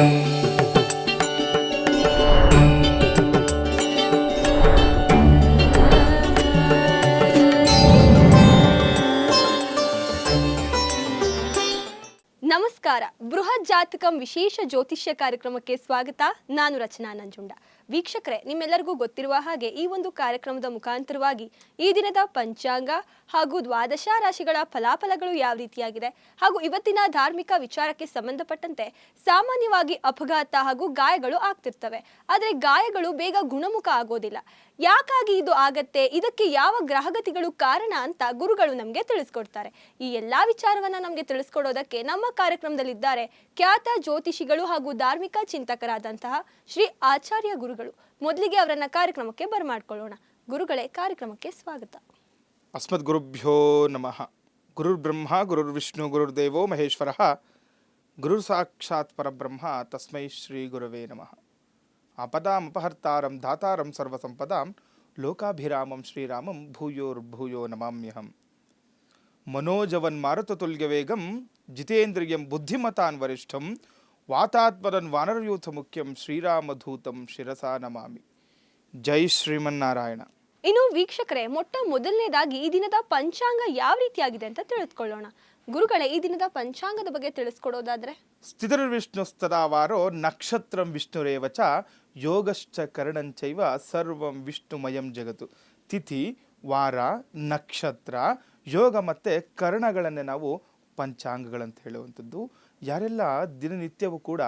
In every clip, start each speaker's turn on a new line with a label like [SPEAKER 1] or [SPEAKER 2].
[SPEAKER 1] ನಮಸ್ಕಾರ. ಬೃಹತ್ ಜಾತಕಂ ವಿಶೇಷ ಜ್ಯೋತಿಷ್ಯ ಕಾರ್ಯಕ್ರಮಕ್ಕೆ ಸ್ವಾಗತ. ನಾನು ರಚನಾ ನಂಜುಂಡ. ವೀಕ್ಷಕರೇ, ನಿಮ್ಮೆಲ್ಲರಿಗೂ ಗೊತ್ತಿರುವ ಹಾಗೆ ಈ ಒಂದು ಕಾರ್ಯಕ್ರಮದ ಮುಖಾಂತರವಾಗಿ ಈ ದಿನದ ಪಂಚಾಂಗ ಹಾಗೂ ದ್ವಾದಶ ರಾಶಿಗಳ ಫಲಾಫಲಗಳು ಯಾವ ರೀತಿಯಾಗಿದೆ ಹಾಗೂ ಇವತ್ತಿನ ಧಾರ್ಮಿಕ ವಿಚಾರಕ್ಕೆ ಸಂಬಂಧಪಟ್ಟಂತೆ ಸಾಮಾನ್ಯವಾಗಿ ಅಪಘಾತ ಹಾಗೂ ಗಾಯಗಳು ಆಗ್ತಿರ್ತವೆ. ಆದರೆ ಗಾಯಗಳು ಬೇಗ ಗುಣಮುಖ ಆಗೋದಿಲ್ಲ. ಯಾಕಾಗಿ ಇದು ಆಗತ್ತೆ, ಇದಕ್ಕೆ ಯಾವ ಗ್ರಹಗತಿಗಳು ಕಾರಣ ಅಂತ ಗುರುಗಳು ನಮಗೆ ತಿಳಿಸ್ಕೊಡ್ತಾರೆ. ಈ ಎಲ್ಲಾ ವಿಚಾರವನ್ನ ನಮಗೆ ತಿಳಿಸ್ಕೊಡೋದಕ್ಕೆ ನಮ್ಮ ಕಾರ್ಯಕ್ರಮದಲ್ಲಿದ್ದಾರೆ ಖ್ಯಾತ ಜ್ಯೋತಿಷಿಗಳು ಹಾಗೂ ಧಾರ್ಮಿಕ ಚಿಂತಕರಾದಂತಹ ಶ್ರೀ ಆಚಾರ್ಯ ಗುರುಗಳು. ಮೊದಲಿಗೆ ಅವರನ್ನ ಕಾರ್ಯಕ್ರಮಕ್ಕೆ ಬರಮಾಡ್ಕೊಳ್ಳೋಣ. ಗುರುಗಳೇ, ಕಾರ್ಯಕ್ರಮಕ್ಕೆ ಸ್ವಾಗತ.
[SPEAKER 2] ಅಸ್ಮದ್ ಗುರುಭ್ಯೋ ನಮಃ. ಗುರುರ್ ಬ್ರಹ್ಮ ಗುರುರ್ ವಿಷ್ಣು ಗುರುರ್ದೇವೋ ಮಹೇಶ್ವರಃ, ಗುರುರ್ ಸಾಕ್ಷಾತ್ ಪರಬ್ರಹ್ಮ ತಸ್ಮೈ ಶ್ರೀ ಗುರವೇ ನಮಃ. ಆಪದಾಂ ಅಪಹರ್ತಾರಂ ಧಾತಾರಂ ಸರ್ವಸಂಪದಾಂ ಲೋಕಾಭಿರಾಮಂ ಶ್ರೀರಾಮಂ ಭೂಯೋರ್ಭೂಯೋ ನಮಾಮ್ಯಹಂ. ಮನೋಜವನ್ ಮಾರುತತುಲ್ಯ ವೇಗಂ ಜಿತೇಂದ್ರಿಯಂ ಬುದ್ಧಿಮತಾನ್ ವರಿಷ್ಠಂ ವಾತಾತ್ಮರನ್ ವಾನರಯೂಥ ಮುಖ್ಯಂ ಶ್ರೀರಾಮಧೂತಂ ಶಿರಸಾ ನಮಾಮಿ. ಜೈ ಶ್ರೀಮನ್ನಾರಾಯಣ.
[SPEAKER 1] ಇನ್ನು ವೀಕ್ಷಕರೇ, ಮೊದಲನೇದಾಗಿ ಈ ದಿನದ ಪಂಚಾಂಗ ಯಾವ ರೀತಿಯಾಗಿದೆ ಅಂತ ತಿಳಿದುಕೊಳ್ಳೋಣ. ಗುರುಗಳೇ, ಈ ದಿನದ ಪಂಚಾಂಗದ ಬಗ್ಗೆ ತಿಳಿಸ್ಕೊಡೋದಾದ್ರೆ?
[SPEAKER 2] ಸ್ಥಿತಿರ್ವಿಷ್ಣುಸ್ತದಾವಾರೋ ನಕ್ಷತ್ರಂ ವಿಷ್ಣುರೇವಚ ಯೋಗಶ್ಚ ಕರ್ಣಂಚೈವ ಸರ್ವಂ ವಿಷ್ಣುಮಯಂ ಜಗತ್ತು. ತಿಥಿ, ವಾರ, ನಕ್ಷತ್ರ, ಯೋಗ ಮತ್ತು ಕರ್ಣಗಳನ್ನೇ ನಾವು ಪಂಚಾಂಗಗಳಂತ ಹೇಳುವಂಥದ್ದು. ಯಾರೆಲ್ಲ ದಿನನಿತ್ಯವೂ ಕೂಡ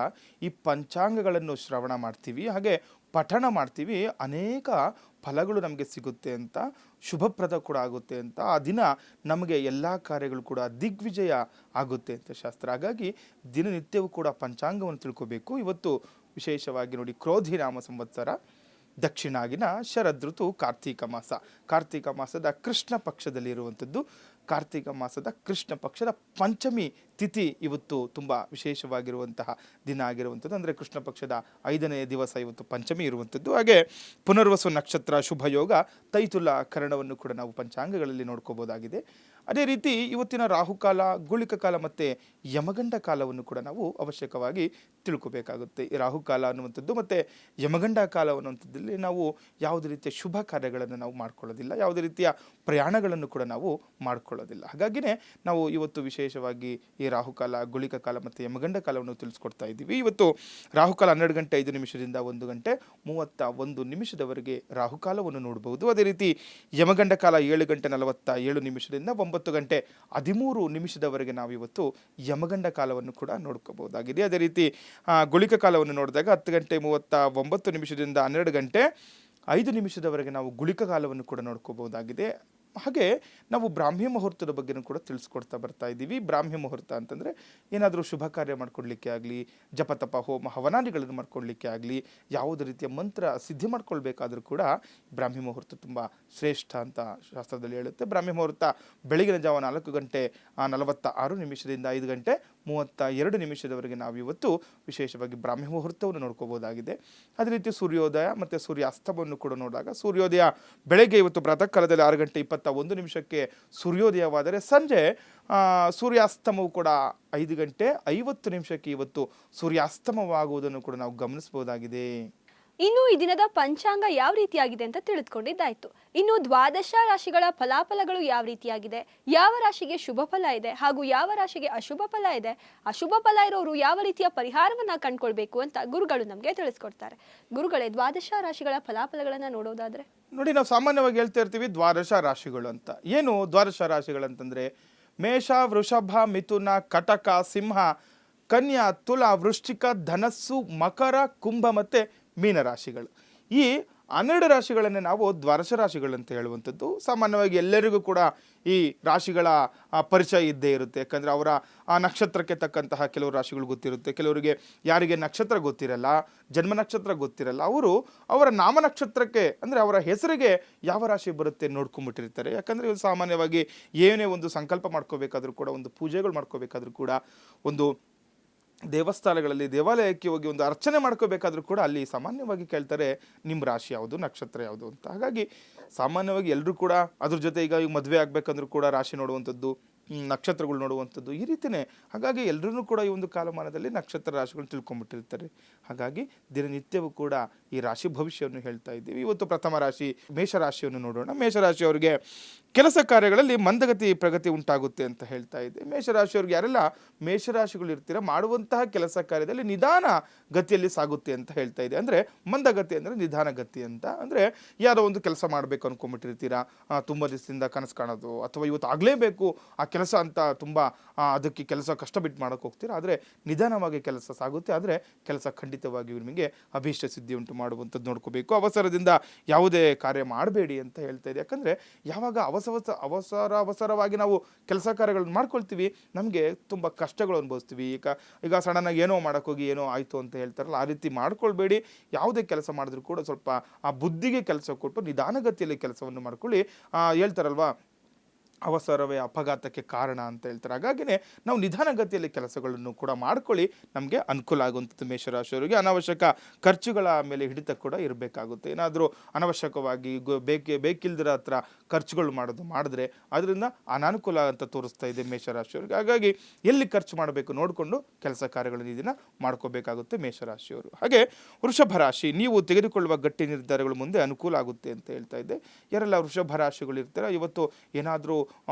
[SPEAKER 2] ಈ ಪಂಚಾಂಗಗಳನ್ನು ಶ್ರವಣ ಮಾಡ್ತೀವಿ, ಹಾಗೆ ಪಠಣ ಮಾಡ್ತೀವಿ, ಅನೇಕ ಫಲಗಳು ನಮಗೆ ಸಿಗುತ್ತೆ ಅಂತ, ಶುಭಪ್ರದ ಕೂಡ ಆಗುತ್ತೆ ಅಂತ, ಆ ದಿನ ನಮಗೆ ಎಲ್ಲ ಕಾರ್ಯಗಳು ಕೂಡ ದಿಗ್ವಿಜಯ ಆಗುತ್ತೆ ಅಂತ ಶಾಸ್ತ್ರ. ಹಾಗಾಗಿ ದಿನನಿತ್ಯವೂ ಕೂಡ ಪಂಚಾಂಗವನ್ನು ತಿಳ್ಕೋಬೇಕು. ಇವತ್ತು ವಿಶೇಷವಾಗಿ ನೋಡಿ, ಕ್ರೋಧಿ ನಾಮ ಸಂವತ್ಸರ, ದಕ್ಷಿಣಾಗಿನ ಶರದೃತು, ಕಾರ್ತೀಕ ಮಾಸ. ಕಾರ್ತೀಕ ಮಾಸದ ಕೃಷ್ಣ ಪಕ್ಷದಲ್ಲಿರುವಂಥದ್ದು. ಕಾರ್ತೀಕ ಮಾಸದ ಕೃಷ್ಣ ಪಕ್ಷದ ಪಂಚಮಿ ತಿಥಿ ಇವತ್ತು ತುಂಬ ವಿಶೇಷವಾಗಿರುವಂತಹ ದಿನ ಆಗಿರುವಂಥದ್ದು. ಅಂದರೆ ಕೃಷ್ಣ ಪಕ್ಷದ 5ನೇ ದಿವಸ ಇವತ್ತು ಪಂಚಮಿ ಇರುವಂಥದ್ದು. ಹಾಗೆ ಪುನರ್ವಸು ನಕ್ಷತ್ರ, ಶುಭಯೋಗ, ತೈತುಲ ಕರ್ಣವನ್ನು ಕೂಡ ನಾವು ಪಂಚಾಂಗಗಳಲ್ಲಿ ನೋಡ್ಕೋಬೋದಾಗಿದೆ. ಅದೇ ರೀತಿ ಇವತ್ತಿನ ರಾಹುಕಾಲ, ಗುಳಿಕ ಕಾಲ ಮತ್ತು ಯಮಗಂಡ ಕಾಲವನ್ನು ಕೂಡ ನಾವು ಅವಶ್ಯಕವಾಗಿ ತಿಳ್ಕೋಬೇಕಾಗುತ್ತೆ. ಈ ರಾಹುಕಾಲ ಅನ್ನುವಂಥದ್ದು ಮತ್ತು ಯಮಗಂಡ ಕಾಲ ಅನ್ನುವಂಥದ್ದಲ್ಲಿ ನಾವು ಯಾವುದೇ ರೀತಿಯ ಶುಭ ಕಾರ್ಯಗಳನ್ನು ನಾವು ಮಾಡ್ಕೊಳ್ಳೋದಿಲ್ಲ, ಯಾವುದೇ ರೀತಿಯ ಪ್ರಯಾಣಗಳನ್ನು ಕೂಡ ನಾವು ಮಾಡ್ಕೊಳ್ಳೋದಿಲ್ಲ. ಹಾಗಾಗಿನೇ ನಾವು ಇವತ್ತು ವಿಶೇಷವಾಗಿ ಈ ರಾಹುಕಾಲ, ಗುಳಿಕ ಕಾಲ ಮತ್ತು ಯಮಗಂಡ ಕಾಲವನ್ನು ತಿಳಿಸ್ಕೊಡ್ತಾ ಇದ್ದೀವಿ. ಇವತ್ತು ರಾಹುಕಾಲ 12 ಗಂಟೆ 5 ನಿಮಿಷದಿಂದ 1 ಗಂಟೆ 31 ನಿಮಿಷದವರೆಗೆ ರಾಹುಕಾಲವನ್ನು ನೋಡಬಹುದು. ಅದೇ ರೀತಿ ಯಮಗಂಡ ಕಾಲ 7 ಗಂಟೆ 47 ನಿಮಿಷದಿಂದ 9 ಗಂಟೆ 13 ನಿಮಿಷದವರೆಗೆ ನಾವು ಇವತ್ತು ಯಮಗಂಡ ಕಾಲವನ್ನು ಕೂಡ ನೋಡ್ಕೋಬಹುದಾಗಿದೆ. ಅದೇ ರೀತಿ ಗುಳಿಕ ಕಾಲವನ್ನು ನೋಡಿದಾಗ 10 ಗಂಟೆ 39 ನಿಮಿಷದಿಂದ 12 ಗಂಟೆ 5 ನಿಮಿಷದವರೆಗೆ ನಾವು ಗುಳಿಕ ಕಾಲವನ್ನು ಕೂಡ ನೋಡ್ಕೋಬಹುದಾಗಿದೆ. ಹಾಗೆ ನಾವು ಬ್ರಾಹ್ಮಿ ಮುಹೂರ್ತದ ಬಗ್ಗೆನೂ ಕೂಡ ತಿಳಿಸ್ಕೊಡ್ತಾ ಬರ್ತಾ ಇದ್ದೀವಿ. ಬ್ರಾಹ್ಮಿ ಮುಹೂರ್ತ ಅಂತಂದರೆ ಏನಾದರೂ ಶುಭ ಕಾರ್ಯ ಮಾಡ್ಕೊಡ್ಲಿಕ್ಕೆ ಆಗಲಿ, ಜಪತಪ ಹೋಮ ಹವನಾದಿಗಳನ್ನು ಮಾಡ್ಕೊಡ್ಲಿಕ್ಕೆ ಆಗಲಿ, ಯಾವುದೇ ರೀತಿಯ ಮಂತ್ರ ಸಿದ್ಧಿ ಮಾಡ್ಕೊಳ್ಬೇಕಾದ್ರೂ ಕೂಡ ಬ್ರಾಹ್ಮಿ ಮುಹೂರ್ತ ತುಂಬ ಶ್ರೇಷ್ಠ ಅಂತ ಶಾಸ್ತ್ರದಲ್ಲಿ ಹೇಳುತ್ತೆ. ಬ್ರಾಹ್ಮಿ ಮುಹೂರ್ತ ಬೆಳಗಿನ ಜಾವ 4 ಗಂಟೆ 46 ನಿಮಿಷದಿಂದ 5 ಗಂಟೆ 32 ನಿಮಿಷದವರೆಗೆ ನಾವು ಇವತ್ತು ವಿಶೇಷವಾಗಿ ಬ್ರಾಹ್ಮಿ ಮುಹೂರ್ತವನ್ನು ನೋಡ್ಕೋಬೋದಾಗಿದೆ. ಅದೇ ರೀತಿ ಸೂರ್ಯೋದಯ ಮತ್ತು ಸೂರ್ಯಾಸ್ತಮವನ್ನು ಕೂಡ ನೋಡಿದಾಗ, ಸೂರ್ಯೋದಯ ಬೆಳಗ್ಗೆ ಇವತ್ತು ಪ್ರಾತಃ ಕಾಲದಲ್ಲಿ 6 ಗಂಟೆ 21 ನಿಮಿಷಕ್ಕೆ ಸೂರ್ಯೋದಯವಾದರೆ, ಸಂಜೆ ಸೂರ್ಯಾಸ್ತಮವು ಕೂಡ 5 ಗಂಟೆ 50 ನಿಮಿಷಕ್ಕೆ ಇವತ್ತು ಸೂರ್ಯಾಸ್ತಮವಾಗುವುದನ್ನು ಕೂಡ ನಾವು ಗಮನಿಸಬಹುದಾಗಿದೆ.
[SPEAKER 1] ಇನ್ನು ಈ ದಿನದ ಪಂಚಾಂಗ ಯಾವ ರೀತಿಯಾಗಿದೆ ಅಂತ ತಿಳಿದುಕೊಂಡಿದ್ದಾಯ್ತು. ಇನ್ನು ದ್ವಾದಶ ರಾಶಿಗಳ ಫಲಾಫಲಗಳು ಯಾವ ರೀತಿಯಾಗಿದೆ, ಯಾವ ರಾಶಿಗೆ ಶುಭ ಫಲ ಇದೆ ಹಾಗೂ ಯಾವ ರಾಶಿಗೆ ಅಶುಭ ಫಲ ಇದೆ, ಅಶುಭ ಫಲ ಇರೋರು ಯಾವ ರೀತಿಯ ಪರಿಹಾರವನ್ನ ಕಂಡುಕೊಳ್ಬೇಕು ಅಂತ ಗುರುಗಳು ನಮಗೆ ತಿಳಿಸ್ಕೊಡ್ತಾರೆ. ಗುರುಗಳೇ, ದ್ವಾದಶ ರಾಶಿಗಳ ಫಲಾಫಲಗಳನ್ನ ನೋಡೋದಾದ್ರೆ?
[SPEAKER 2] ನೋಡಿ, ನಾವು ಸಾಮಾನ್ಯವಾಗಿ ಹೇಳ್ತಾ ಇರ್ತೀವಿ ದ್ವಾದಶ ರಾಶಿಗಳು ಅಂತ. ಏನು ದ್ವಾದಶ ರಾಶಿಗಳಂತಂದ್ರೆ ಮೇಷ, ವೃಷಭ, ಮಿಥುನ, ಕಟಕ, ಸಿಂಹ, ಕನ್ಯಾ, ತುಲಾ, ವೃಶ್ಚಿಕ, ಧನಸ್ಸು, ಮಕರ, ಕುಂಭ ಮತ್ತು ಮೀನರಾಶಿಗಳು. ಈ 12 ರಾಶಿಗಳನ್ನೇ ನಾವು ದ್ವಾದಶ ರಾಶಿಗಳಂತ ಹೇಳುವಂಥದ್ದು. ಸಾಮಾನ್ಯವಾಗಿ ಎಲ್ಲರಿಗೂ ಕೂಡ ಈ ರಾಶಿಗಳ ಪರಿಚಯ ಇದ್ದೇ ಇರುತ್ತೆ. ಯಾಕಂದರೆ ಅವರ ಆ ನಕ್ಷತ್ರಕ್ಕೆ ತಕ್ಕಂತಹ ಕೆಲವು ರಾಶಿಗಳು ಗೊತ್ತಿರುತ್ತೆ. ಕೆಲವರಿಗೆ ಯಾರಿಗೆ ನಕ್ಷತ್ರ ಗೊತ್ತಿರಲ್ಲ, ಜನ್ಮ ನಕ್ಷತ್ರ ಗೊತ್ತಿರಲ್ಲ, ಅವರು ಅವರ ನಾಮ ನಕ್ಷತ್ರಕ್ಕೆ ಅಂದರೆ ಅವರ ಹೆಸರಿಗೆ ಯಾವ ರಾಶಿ ಬರುತ್ತೆ ನೋಡ್ಕೊಂಡ್ಬಿಟ್ಟಿರ್ತಾರೆ. ಯಾಕಂದರೆ ಸಾಮಾನ್ಯವಾಗಿ ಏನೇ ಒಂದು ಸಂಕಲ್ಪ ಮಾಡ್ಕೋಬೇಕಾದ್ರೂ ಕೂಡ, ಒಂದು ಪೂಜೆಗಳು ಮಾಡ್ಕೋಬೇಕಾದ್ರೂ ಕೂಡ, ಒಂದು ದೇವಸ್ಥಾನಗಳಲ್ಲಿ ದೇವಾಲಯಕ್ಕೆ ಹೋಗಿ ಒಂದು ಅರ್ಚನೆ ಮಾಡ್ಕೋಬೇಕಾದ್ರೂ ಕೂಡ ಅಲ್ಲಿ ಸಾಮಾನ್ಯವಾಗಿ ಕೇಳ್ತಾರೆ ನಿಮ್ಮ ರಾಶಿ ಯಾವುದು, ನಕ್ಷತ್ರ ಯಾವುದು ಅಂತ. ಹಾಗಾಗಿ ಸಾಮಾನ್ಯವಾಗಿ ಎಲ್ಲರೂ ಕೂಡ ಅದ್ರ ಜೊತೆ ಈಗ ಮದುವೆ ಆಗಬೇಕಂದ್ರೂ ಕೂಡ ರಾಶಿ ನೋಡುವಂಥದ್ದು, ನಕ್ಷತ್ರಗಳು ನೋಡುವಂಥದ್ದು ಈ ರೀತಿಯೇ. ಹಾಗಾಗಿ ಎಲ್ಲರೂ ಕೂಡ ಈ ಒಂದು ಕಾಲಮಾನದಲ್ಲಿ ನಕ್ಷತ್ರ ರಾಶಿಗಳನ್ನ ತಿಳ್ಕೊಂಡ್ಬಿಟ್ಟಿರ್ತಾರೆ. ಹಾಗಾಗಿ ದಿನನಿತ್ಯವೂ ಕೂಡ ಈ ರಾಶಿ ಭವಿಷ್ಯವನ್ನು ಹೇಳ್ತಾ ಇದ್ದೀವಿ. ಇವತ್ತು ಪ್ರಥಮ ರಾಶಿ ಮೇಷರಾಶಿಯನ್ನು ನೋಡೋಣ. ಮೇಷರಾಶಿಯವರಿಗೆ ಕೆಲಸ ಕಾರ್ಯಗಳಲ್ಲಿ ಮಂದಗತಿ ಪ್ರಗತಿ ಉಂಟಾಗುತ್ತೆ ಅಂತ ಹೇಳ್ತಾ ಇದ್ದೆ. ಮೇಷರಾಶಿಯವ್ರಿಗೆ ಯಾರೆಲ್ಲ ಮೇಷರಾಶಿಗಳು ಇರ್ತೀರ ಮಾಡುವಂತಹ ಕೆಲಸ ಕಾರ್ಯದಲ್ಲಿ ನಿಧಾನ ಗತಿಯಲ್ಲಿ ಸಾಗುತ್ತೆ ಅಂತ ಹೇಳ್ತಾ ಇದೆ. ಅಂದರೆ ಮಂದಗತಿ ಅಂದರೆ ನಿಧಾನ ಗತಿ ಅಂತ. ಅಂದರೆ ಯಾರೋ ಒಂದು ಕೆಲಸ ಮಾಡಬೇಕು ಅಂದ್ಕೊಂಡ್ಬಿಟ್ಟಿರ್ತೀರಾ, ತುಂಬ ದಿವಸದಿಂದ ಕನಸು ಕಾಣೋದು, ಅಥವಾ ಇವತ್ತು ಆಗಲೇಬೇಕು ಆ ಕೆಲಸ ಅಂತ ತುಂಬ ಅದಕ್ಕೆ ಕೆಲಸ ಕಷ್ಟ ಬಿಟ್ಟು ಮಾಡೋಕ್ಕೆ ಹೋಗ್ತೀರಾ. ಆದರೆ ನಿಧಾನವಾಗಿ ಕೆಲಸ ಸಾಗುತ್ತೆ. ಆದರೆ ಕೆಲಸ ಖಂಡಿತವಾಗಿಯೂ ನಿಮಗೆ ಅಭೀಷ್ಟ ಸಿದ್ಧಿ ಉಂಟು ಮಾಡುವಂಥದ್ದು ನೋಡ್ಕೋಬೇಕು. ಅವಸರದಿಂದ ಯಾವುದೇ ಕಾರ್ಯ ಮಾಡಬೇಡಿ ಅಂತ ಹೇಳ್ತಾ ಇದೆ. ಯಾಕಂದರೆ ಯಾವಾಗ ಅವಸರವಾಗಿ ನಾವು ಕೆಲಸ ಕಾರ್ಯಗಳನ್ನು ಮಾಡ್ಕೊಳ್ತೀವಿ, ನಮಗೆ ತುಂಬ ಕಷ್ಟಗಳು ಅನುಭವಿಸ್ತೀವಿ. ಈಗ ಸಡನ್ನಾಗಿ ಏನೋ ಮಾಡೋಕ್ಕೋಗಿ ಏನೋ ಆಯಿತು ಅಂತ ಹೇಳ್ತಾರಲ್ಲ, ಆ ರೀತಿ ಮಾಡ್ಕೊಳ್ಬೇಡಿ. ಯಾವುದೇ ಕೆಲಸ ಮಾಡಿದ್ರೂ ಕೂಡ ಸ್ವಲ್ಪ ಆ ಬುದ್ಧಿಗೆ ಕೆಲಸ ಕೊಟ್ಟು ನಿಧಾನಗತಿಯಲ್ಲಿ ಕೆಲಸವನ್ನು ಮಾಡ್ಕೊಳ್ಳಿ. ಹೇಳ್ತಾರಲ್ವಾ, ಅವಸರವೇ ಅಪಘಾತಕ್ಕೆ ಕಾರಣ ಅಂತ ಹೇಳ್ತಾರೆ. ಹಾಗಾಗಿನೇ ನಾವು ನಿಧಾನಗತಿಯಲ್ಲಿ ಕೆಲಸಗಳನ್ನು ಕೂಡ ಮಾಡ್ಕೊಳ್ಳಿ, ನಮಗೆ ಅನುಕೂಲ ಆಗುವಂಥದ್ದು. ಮೇಷರಾಶಿಯವರಿಗೆ ಅನಾವಶ್ಯಕ ಖರ್ಚುಗಳ ಮೇಲೆ ಹಿಡಿತ ಕೂಡ ಇರಬೇಕಾಗುತ್ತೆ. ಏನಾದರೂ ಅನಾವಶ್ಯಕವಾಗಿ ಬೇಕಿಲ್ದಿರ ಹತ್ರ ಖರ್ಚುಗಳು ಮಾಡಿದ್ರೆ ಅದರಿಂದ ಅನಾನುಕೂಲ ಅಂತ ತೋರಿಸ್ತಾ ಇದೆ ಮೇಷರಾಶಿಯವರಿಗೆ. ಹಾಗಾಗಿ ಎಲ್ಲಿ ಖರ್ಚು ಮಾಡಬೇಕು ನೋಡಿಕೊಂಡು ಕೆಲಸ ಕಾರ್ಯಗಳನ್ನು ಈ ದಿನ ಮಾಡ್ಕೋಬೇಕಾಗುತ್ತೆ ಮೇಷರಾಶಿಯವರು. ಹಾಗೆ ವೃಷಭ ರಾಶಿ, ನೀವು ತೆಗೆದುಕೊಳ್ಳುವ ಗಟ್ಟಿ ನಿರ್ಧಾರಗಳು ಮುಂದೆ ಅನುಕೂಲ ಆಗುತ್ತೆ ಅಂತ ಹೇಳ್ತಾ ಇದ್ದೆ. ಯಾರೆಲ್ಲ ವೃಷಭ ರಾಶಿಗಳು ಇರ್ತಾರೆ, ಇವತ್ತು ಏನಾದರೂ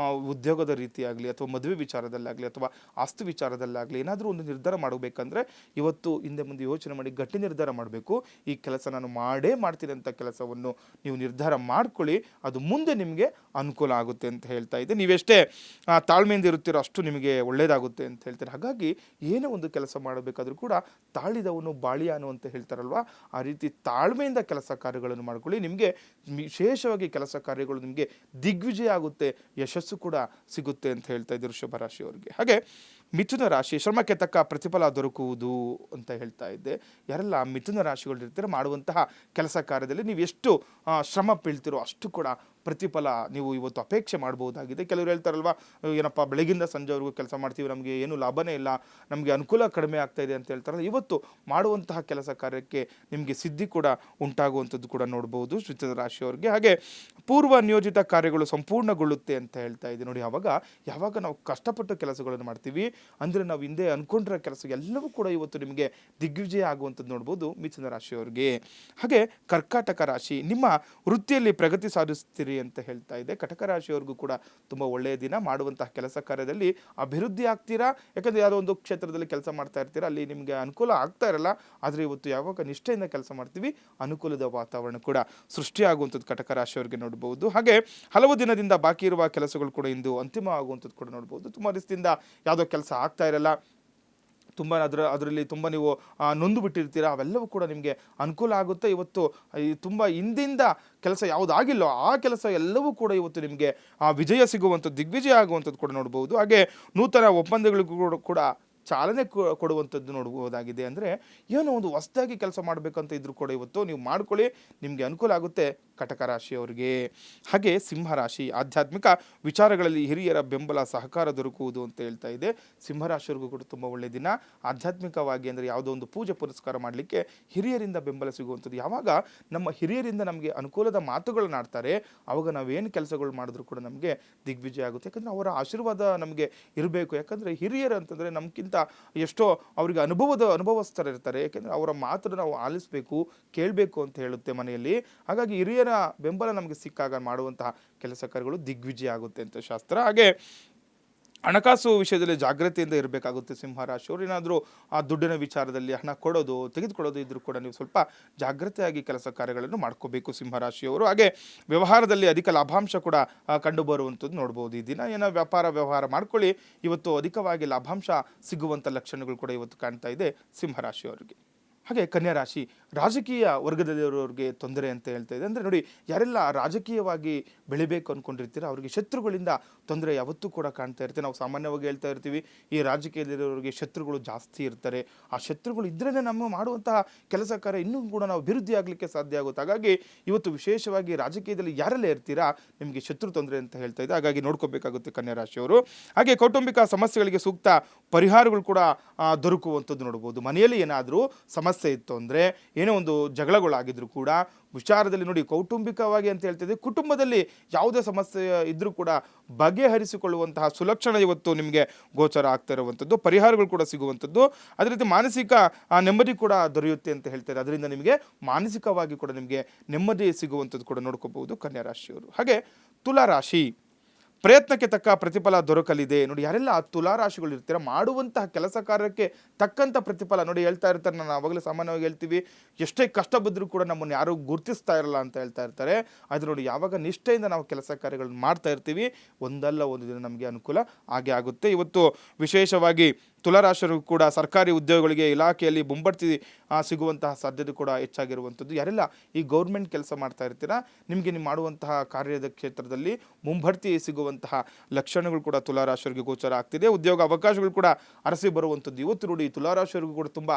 [SPEAKER 2] ಉದ್ಯೋಗದ ರೀತಿಯಾಗಲಿ ಅಥವಾ ಮದುವೆ ವಿಚಾರದಲ್ಲಾಗಲಿ ಅಥವಾ ಆಸ್ತಿ ವಿಚಾರದಲ್ಲಾಗಲಿ ಏನಾದರೂ ಒಂದು ನಿರ್ಧಾರ ಮಾಡಬೇಕಂದ್ರೆ ಇವತ್ತು ಹಿಂದೆ ಮುಂದೆ ಯೋಚನೆ ಮಾಡಿ ಗಟ್ಟಿ ನಿರ್ಧಾರ ಮಾಡಬೇಕು. ಈ ಕೆಲಸ ನಾನು ಮಾಡ್ತೀನಿ ಅಂತ ಕೆಲಸವನ್ನು ನೀವು ನಿರ್ಧಾರ ಮಾಡ್ಕೊಳ್ಳಿ, ಅದು ಮುಂದೆ ನಿಮಗೆ ಅನುಕೂಲ ಆಗುತ್ತೆ ಅಂತ ಹೇಳ್ತಾ ಇದೆ. ನೀವೆಷ್ಟೇ ತಾಳ್ಮೆಯಿಂದ ಇರುತ್ತೀರೋ ಅಷ್ಟು ನಿಮಗೆ ಒಳ್ಳೆಯದಾಗುತ್ತೆ ಅಂತ ಹೇಳ್ತಾರೆ. ಹಾಗಾಗಿ ಏನೋ ಒಂದು ಕೆಲಸ ಮಾಡಬೇಕಾದ್ರೂ ಕೂಡ ತಾಳಿದವನು ಬಾಳಿಯಾನು ಅಂತ ಹೇಳ್ತಾರಲ್ವ, ಆ ರೀತಿ ತಾಳ್ಮೆಯಿಂದ ಕೆಲಸ ಕಾರ್ಯಗಳನ್ನು ಮಾಡ್ಕೊಳ್ಳಿ. ನಿಮಗೆ ವಿಶೇಷವಾಗಿ ಕೆಲಸ ಕಾರ್ಯಗಳು ನಿಮಗೆ ದಿಗ್ವಿಜಯ ಆಗುತ್ತೆ, ಯಶಸ್ಸು ಕೂಡ ಸಿಗುತ್ತೆ ಅಂತ ಹೇಳ್ತಾ ಇದ್ದೆ ವೃಷಭ ರಾಶಿಯವರಿಗೆ. ಹಾಗೆ ಮಿಥುನ ರಾಶಿ, ಶ್ರಮಕ್ಕೆ ತಕ್ಕ ಪ್ರತಿಫಲ ದೊರಕುವುದು ಅಂತ ಹೇಳ್ತಾ ಇದ್ದೆ. ಯಾರೆಲ್ಲ ಮಿಥುನ ರಾಶಿಗಳಿರ್ತೀರ ಮಾಡುವಂತಹ ಕೆಲಸ ಕಾರ್ಯದಲ್ಲಿ ನೀವು ಎಷ್ಟು ಶ್ರಮ ಬೀಳ್ತಿರೋ ಅಷ್ಟು ಕೂಡ ಪ್ರತಿಫಲ ನೀವು ಇವತ್ತು ಅಪೇಕ್ಷೆ ಮಾಡ್ಬೋದಾಗಿದೆ. ಕೆಲವರು ಹೇಳ್ತಾರಲ್ವ, ಏನಪ್ಪ ಬೆಳಗಿಂದ ಸಂಜೆವರೆಗೂ ಕೆಲಸ ಮಾಡ್ತೀವಿ, ನಮಗೆ ಏನು ಲಾಭನೇ ಇಲ್ಲ, ನಮಗೆ ಅನುಕೂಲ ಕಡಿಮೆ ಆಗ್ತಾ ಇದೆ ಅಂತ ಹೇಳ್ತಾರಲ್ಲ, ಇವತ್ತು ಮಾಡುವಂತಹ ಕೆಲಸ ಕಾರ್ಯಕ್ಕೆ ನಿಮಗೆ ಸಿದ್ಧಿ ಕೂಡ ಉಂಟಾಗುವಂಥದ್ದು ಕೂಡ ನೋಡ್ಬೋದು ಮಿಥುನ ರಾಶಿಯವರಿಗೆ. ಹಾಗೆ ಪೂರ್ವ ನಿಯೋಜಿತ ಕಾರ್ಯಗಳು ಸಂಪೂರ್ಣಗೊಳ್ಳುತ್ತೆ ಅಂತ ಹೇಳ್ತಾ ಇದೆ. ನೋಡಿ, ಯಾವಾಗ ನಾವು ಕಷ್ಟಪಟ್ಟು ಕೆಲಸಗಳನ್ನು ಮಾಡ್ತೀವಿ ಅಂದರೆ ನಾವು ಹಿಂದೆ ಅನ್ಕೊಂಡಿರೋ ಕೆಲಸ ಎಲ್ಲವೂ ಕೂಡ ಇವತ್ತು ನಿಮಗೆ ದಿಗ್ವಿಜಯ ಆಗುವಂಥದ್ದು ನೋಡ್ಬೋದು ಮಿಥುನ ರಾಶಿಯವರಿಗೆ. ಹಾಗೆ ಕರ್ಕಾಟಕ ರಾಶಿ, ನಿಮ್ಮ ವೃತ್ತಿಯಲ್ಲಿ ಪ್ರಗತಿ ಸಾಧಿಸ್ತೀರಿ ಅಂತ ಹೇಳ್ತಾ ಇದೆ. ಕಟಕ ರಾಶಿಯವರಿಗೂ ಕೂಡ ತುಂಬ ಒಳ್ಳೆಯ ದಿನ. ಮಾಡುವಂತಹ ಕೆಲಸ ಕಾರ್ಯದಲ್ಲಿ ಅಭಿವೃದ್ಧಿ ಆಗ್ತೀರಾ. ಯಾಕಂದರೆ ಯಾವುದೋ ಒಂದು ಕ್ಷೇತ್ರದಲ್ಲಿ ಕೆಲಸ ಮಾಡ್ತಾ ಇರ್ತೀರಾ, ಅಲ್ಲಿ ನಿಮಗೆ ಅನುಕೂಲ ಆಗ್ತಾ ಇರಲ್ಲ. ಆದರೆ ಇವತ್ತು ಯಾವಾಗ ನಿಷ್ಠೆಯಿಂದ ಕೆಲಸ ಮಾಡ್ತೀವಿ ಅನುಕೂಲದ ವಾತಾವರಣ ಕೂಡ ಸೃಷ್ಟಿಯಾಗುವಂಥದ್ದು ಕಟಕ ರಾಶಿಯವರಿಗೆ ನೋಡ್ಬೋದು. ಹಾಗೆ ಹಲವು ದಿನದಿಂದ ಬಾಕಿ ಇರುವ ಕೆಲಸಗಳು ಕೂಡ ಇಂದು ಅಂತಿಮ ಆಗುವಂಥದ್ದು ಕೂಡ ನೋಡ್ಬೋದು. ತುಂಬ ದಿವಸದಿಂದ ಯಾವುದೋ ಕೆಲಸ ಆಗ್ತಾ ಇರಲ್ಲ, ತುಂಬ ಅದರಲ್ಲಿ ತುಂಬ ನೀವು ನೊಂದು ಬಿಟ್ಟಿರ್ತೀರ, ಅವೆಲ್ಲವೂ ಕೂಡ ನಿಮಗೆ ಅನುಕೂಲ ಆಗುತ್ತೆ. ಇವತ್ತು ತುಂಬ ಹಿಂದಿಂದ ಕೆಲಸ ಯಾವುದಾಗಿಲ್ಲೋ ಆ ಕೆಲಸ ಎಲ್ಲವೂ ಕೂಡ ಇವತ್ತು ನಿಮಗೆ ವಿಜಯ ಸಿಗುವಂಥದ್ದು, ದಿಗ್ವಿಜಯ ಆಗುವಂಥದ್ದು ಕೂಡ ನೋಡ್ಬೋದು. ಹಾಗೆ ನೂತನ ಒಪ್ಪಂದಗಳಿಗೂ ಕೂಡ ಚಾಲನೆ ಕೊಡುವಂಥದ್ದು ನೋಡ್ಬೋದಾಗಿದೆ. ಅಂದರೆ ಏನೋ ಒಂದು ಹೊಸದಾಗಿ ಕೆಲಸ ಮಾಡಬೇಕಂತ ಇದ್ರೂ ಕೂಡ ಇವತ್ತು ನೀವು ಮಾಡ್ಕೊಳ್ಳಿ, ನಿಮಗೆ ಅನುಕೂಲ ಆಗುತ್ತೆ ಕಟಕ ರಾಶಿಯವರಿಗೆ. ಹಾಗೆ ಸಿಂಹರಾಶಿ, ಆಧ್ಯಾತ್ಮಿಕ ವಿಚಾರಗಳಲ್ಲಿ ಹಿರಿಯರ ಬೆಂಬಲ ಸಹಕಾರ ದೊರಕುವುದು ಅಂತ ಹೇಳ್ತಾ ಇದೆ. ಸಿಂಹರಾಶಿಯವರಿಗೂ ಕೂಡ ತುಂಬ ಒಳ್ಳೆಯ ದಿನ. ಆಧ್ಯಾತ್ಮಿಕವಾಗಿ ಅಂದರೆ ಯಾವುದೋ ಒಂದು ಪೂಜೆ ಪುರಸ್ಕಾರ ಮಾಡಲಿಕ್ಕೆ ಹಿರಿಯರಿಂದ ಬೆಂಬಲ ಸಿಗುವಂಥದ್ದು. ಯಾವಾಗ ನಮ್ಮ ಹಿರಿಯರಿಂದ ನಮಗೆ ಅನುಕೂಲದ ಮಾತುಗಳನ್ನ ಆಡ್ತಾರೆ, ಆವಾಗ ನಾವೇನು ಕೆಲಸಗಳು ಮಾಡಿದ್ರೂ ಕೂಡ ನಮಗೆ ದಿಗ್ವಿಜಯ ಆಗುತ್ತೆ. ಯಾಕಂದರೆ ಅವರ ಆಶೀರ್ವಾದ ನಮಗೆ ಇರಬೇಕು. ಯಾಕಂದರೆ ಹಿರಿಯರು ಅಂತಂದರೆ ನಮ್ಗಿಂತ ಎಷ್ಟೋ ಅವರಿಗೆ ಅನುಭವಸ್ಥರು ಇರ್ತಾರೆ. ಯಾಕೆಂದರೆ ಅವರ ಮಾತನ್ನು ನಾವು ಆಲಿಸಬೇಕು, ಕೇಳಬೇಕು ಅಂತ ಹೇಳುತ್ತೆ ಮನೆಯಲ್ಲಿ. ಹಾಗಾಗಿ ಹಿರಿಯರ ಬೆಂಬಲ ನಮಗೆ ಸಿಕ್ಕಾಗ ಮಾಡುವಂತಹ ಕೆಲಸ ಕಾರ್ಯಗಳು ದಿಗ್ವಿಜಯ ಆಗುತ್ತೆ ಅಂತ ಶಾಸ್ತ್ರ. ಹಾಗೆ ಹಣಕಾಸು ವಿಷಯದಲ್ಲಿ ಜಾಗ್ರತೆಯಿಂದ ಇರಬೇಕಾಗುತ್ತೆ ಸಿಂಹರಾಶಿಯವರು. ಏನಾದರೂ ಆ ದುಡ್ಡಿನ ವಿಚಾರದಲ್ಲಿ ಹಣ ತೆಗೆದುಕೊಳ್ಳೋದು ಇದ್ರೂ ಕೂಡ ನೀವು ಸ್ವಲ್ಪ ಜಾಗ್ರತೆಯಾಗಿ ಕೆಲಸ ಕಾರ್ಯಗಳನ್ನು ಮಾಡ್ಕೋಬೇಕು ಸಿಂಹರಾಶಿಯವರು. ಹಾಗೆ ವ್ಯವಹಾರದಲ್ಲಿ ಅಧಿಕ ಲಾಭಾಂಶ ಕೂಡ ಕಂಡು ಬರುವಂಥದ್ದು ನೋಡ್ಬೋದು ಈ ದಿನ. ಏನೋ ವ್ಯವಹಾರ ಮಾಡ್ಕೊಳ್ಳಿ, ಇವತ್ತು ಅಧಿಕವಾಗಿ ಲಾಭಾಂಶ ಸಿಗುವಂಥ ಲಕ್ಷಣಗಳು ಕೂಡ ಇವತ್ತು ಕಾಣ್ತಾ ಇದೆ ಸಿಂಹರಾಶಿಯವರಿಗೆ. ಹಾಗೆ ಕನ್ಯಾ ರಾಶಿ, ರಾಜಕೀಯ ವರ್ಗದಲ್ಲಿರೋರಿಗೆ ತೊಂದರೆ ಅಂತ ಹೇಳ್ತಾ ಇದೆ. ಅಂದರೆ ನೋಡಿ, ಯಾರೆಲ್ಲ ರಾಜಕೀಯವಾಗಿ ಬೆಳಿಬೇಕು ಅಂದ್ಕೊಂಡಿರ್ತೀರ ಅವರಿಗೆ ಶತ್ರುಗಳಿಂದ ತೊಂದರೆ ಯಾವತ್ತೂ ಕೂಡ ಕಾಣ್ತಾ ಇರ್ತೀವಿ. ನಾವು ಸಾಮಾನ್ಯವಾಗಿ ಹೇಳ್ತಾ ಇರ್ತೀವಿ, ಈ ರಾಜಕೀಯದಲ್ಲಿರೋರಿಗೆ ಶತ್ರುಗಳು ಜಾಸ್ತಿ ಇರ್ತಾರೆ. ಆ ಶತ್ರುಗಳು ಇದ್ರೇ ನಮ್ಮ ಮಾಡುವಂತಹ ಕೆಲಸ ಕಾರ್ಯ ಇನ್ನೂ ಕೂಡ ನಾವು ಅಭಿವೃದ್ಧಿ ಆಗಲಿಕ್ಕೆ ಸಾಧ್ಯ ಆಗುತ್ತೆ. ಹಾಗಾಗಿ ಇವತ್ತು ವಿಶೇಷವಾಗಿ ರಾಜಕೀಯದಲ್ಲಿ ಯಾರೆಲ್ಲ ಇರ್ತೀರಾ ನಿಮಗೆ ಶತ್ರು ತೊಂದರೆ ಅಂತ ಹೇಳ್ತಾ ಇದೆ. ಹಾಗಾಗಿ ನೋಡ್ಕೋಬೇಕಾಗುತ್ತೆ ಕನ್ಯಾ ರಾಶಿಯವರು. ಹಾಗೆ ಕೌಟುಂಬಿಕ ಸಮಸ್ಯೆಗಳಿಗೆ ಸೂಕ್ತ ಪರಿಹಾರಗಳು ಕೂಡ ದೊರಕುವಂಥದ್ದು ನೋಡ್ಬೋದು. ಮನೆಯಲ್ಲಿ ಏನಾದರೂ ಸಮಸ್ಯೆ ಸಮಸ್ಯೆ ಇತ್ತು ಅಂದರೆ, ಏನೋ ಒಂದು ಜಗಳಗಳಾಗಿದ್ರು ಕೂಡ ವಿಚಾರದಲ್ಲಿ ನೋಡಿ, ಕೌಟುಂಬಿಕವಾಗಿ ಅಂತ ಹೇಳ್ತಿದ್ದೆ, ಕುಟುಂಬದಲ್ಲಿ ಯಾವುದೇ ಸಮಸ್ಯೆ ಇದ್ರೂ ಕೂಡ ಬಗೆಹರಿಸಿಕೊಳ್ಳುವಂತಹ ಸುಲಕ್ಷಣ ಇವತ್ತು ನಿಮಗೆ ಗೋಚರ ಆಗ್ತಾ ಇರುವಂಥದ್ದು, ಪರಿಹಾರಗಳು ಕೂಡ ಸಿಗುವಂಥದ್ದು, ಅದೇ ರೀತಿ ಮಾನಸಿಕ ನೆಮ್ಮದಿ ಕೂಡ ದೊರೆಯುತ್ತೆ ಅಂತ ಹೇಳ್ತಾರೆ. ಅದರಿಂದ ನಿಮಗೆ ಮಾನಸಿಕವಾಗಿ ಕೂಡ ನಿಮಗೆ ನೆಮ್ಮದಿ ಸಿಗುವಂಥದ್ದು ಕೂಡ ನೋಡ್ಕೋಬಹುದು ಕನ್ಯಾ ರಾಶಿಯವರು. ಹಾಗೆ ತುಲಾ ರಾಶಿ, ಪ್ರಯತ್ನಕ್ಕೆ ತಕ್ಕ ಪ್ರತಿಫಲ ದೊರಕಲಿದೆ. ನೋಡಿ, ಯಾರೆಲ್ಲ ತುಲಾ ರಾಶಿಗಳು ಇರ್ತೀರ, ಮಾಡುವಂತಹ ಕೆಲಸ ಕಾರ್ಯಕ್ಕೆ ತಕ್ಕಂಥ ಪ್ರತಿಫಲ ನೋಡಿ ಹೇಳ್ತಾ ಇರ್ತಾರೆ. ನಾನು ಆವಾಗಲೇ ಸಾಮಾನ್ಯವಾಗಿ ಹೇಳ್ತೀವಿ, ಎಷ್ಟೇ ಕಷ್ಟ ಬಿದ್ದರೂ ಕೂಡ ನಮ್ಮನ್ನು ಯಾರೂ ಗುರುತಿಸ್ತಾ ಇರಲ್ಲ ಅಂತ ಹೇಳ್ತಾ ಇರ್ತಾರೆ. ಆದರೆ ನೋಡಿ, ಯಾವಾಗ ನಿಷ್ಠೆಯಿಂದ ನಾವು ಕೆಲಸ ಕಾರ್ಯಗಳನ್ನು ಮಾಡ್ತಾ ಇರ್ತೀವಿ, ಒಂದಲ್ಲ ಒಂದು ದಿನ ನಮಗೆ ಅನುಕೂಲ ಆಗೇ ಆಗುತ್ತೆ. ಇವತ್ತು ವಿಶೇಷವಾಗಿ ತುಲಾರಾಶಿಯರಿಗೂ ಕೂಡ ಸರ್ಕಾರಿ ಉದ್ಯೋಗಗಳಿಗೆ ಇಲಾಖೆಯಲ್ಲಿ ಮುಂಬಡ್ತಿ ಸಿಗುವಂತಹ ಸಾಧ್ಯತೆ ಕೂಡ ಹೆಚ್ಚಾಗಿರುವಂಥದ್ದು. ಯಾರೆಲ್ಲ ಈ ಗೌರ್ಮೆಂಟ್ ಕೆಲಸ ಮಾಡ್ತಾ ಇರ್ತೀರಾ, ನಿಮಗೆ ನೀವು ಮಾಡುವಂತಹ ಕಾರ್ಯದ ಕ್ಷೇತ್ರದಲ್ಲಿ ಮುಂಬಡ್ತಿ ಸಿಗುವಂತಹ ಲಕ್ಷಣಗಳು ಕೂಡ ತುಲಾರಾಶಿಯವರಿಗೆ ಗೋಚರ ಆಗ್ತಿದೆ. ಉದ್ಯೋಗ ಅವಕಾಶಗಳು ಕೂಡ ಅರಸಿ ಬರುವಂಥದ್ದು. ಇವತ್ತು ನೋಡಿ, ತುಲಾರಾಶಿಯವರಿಗೂ ಕೂಡ ತುಂಬ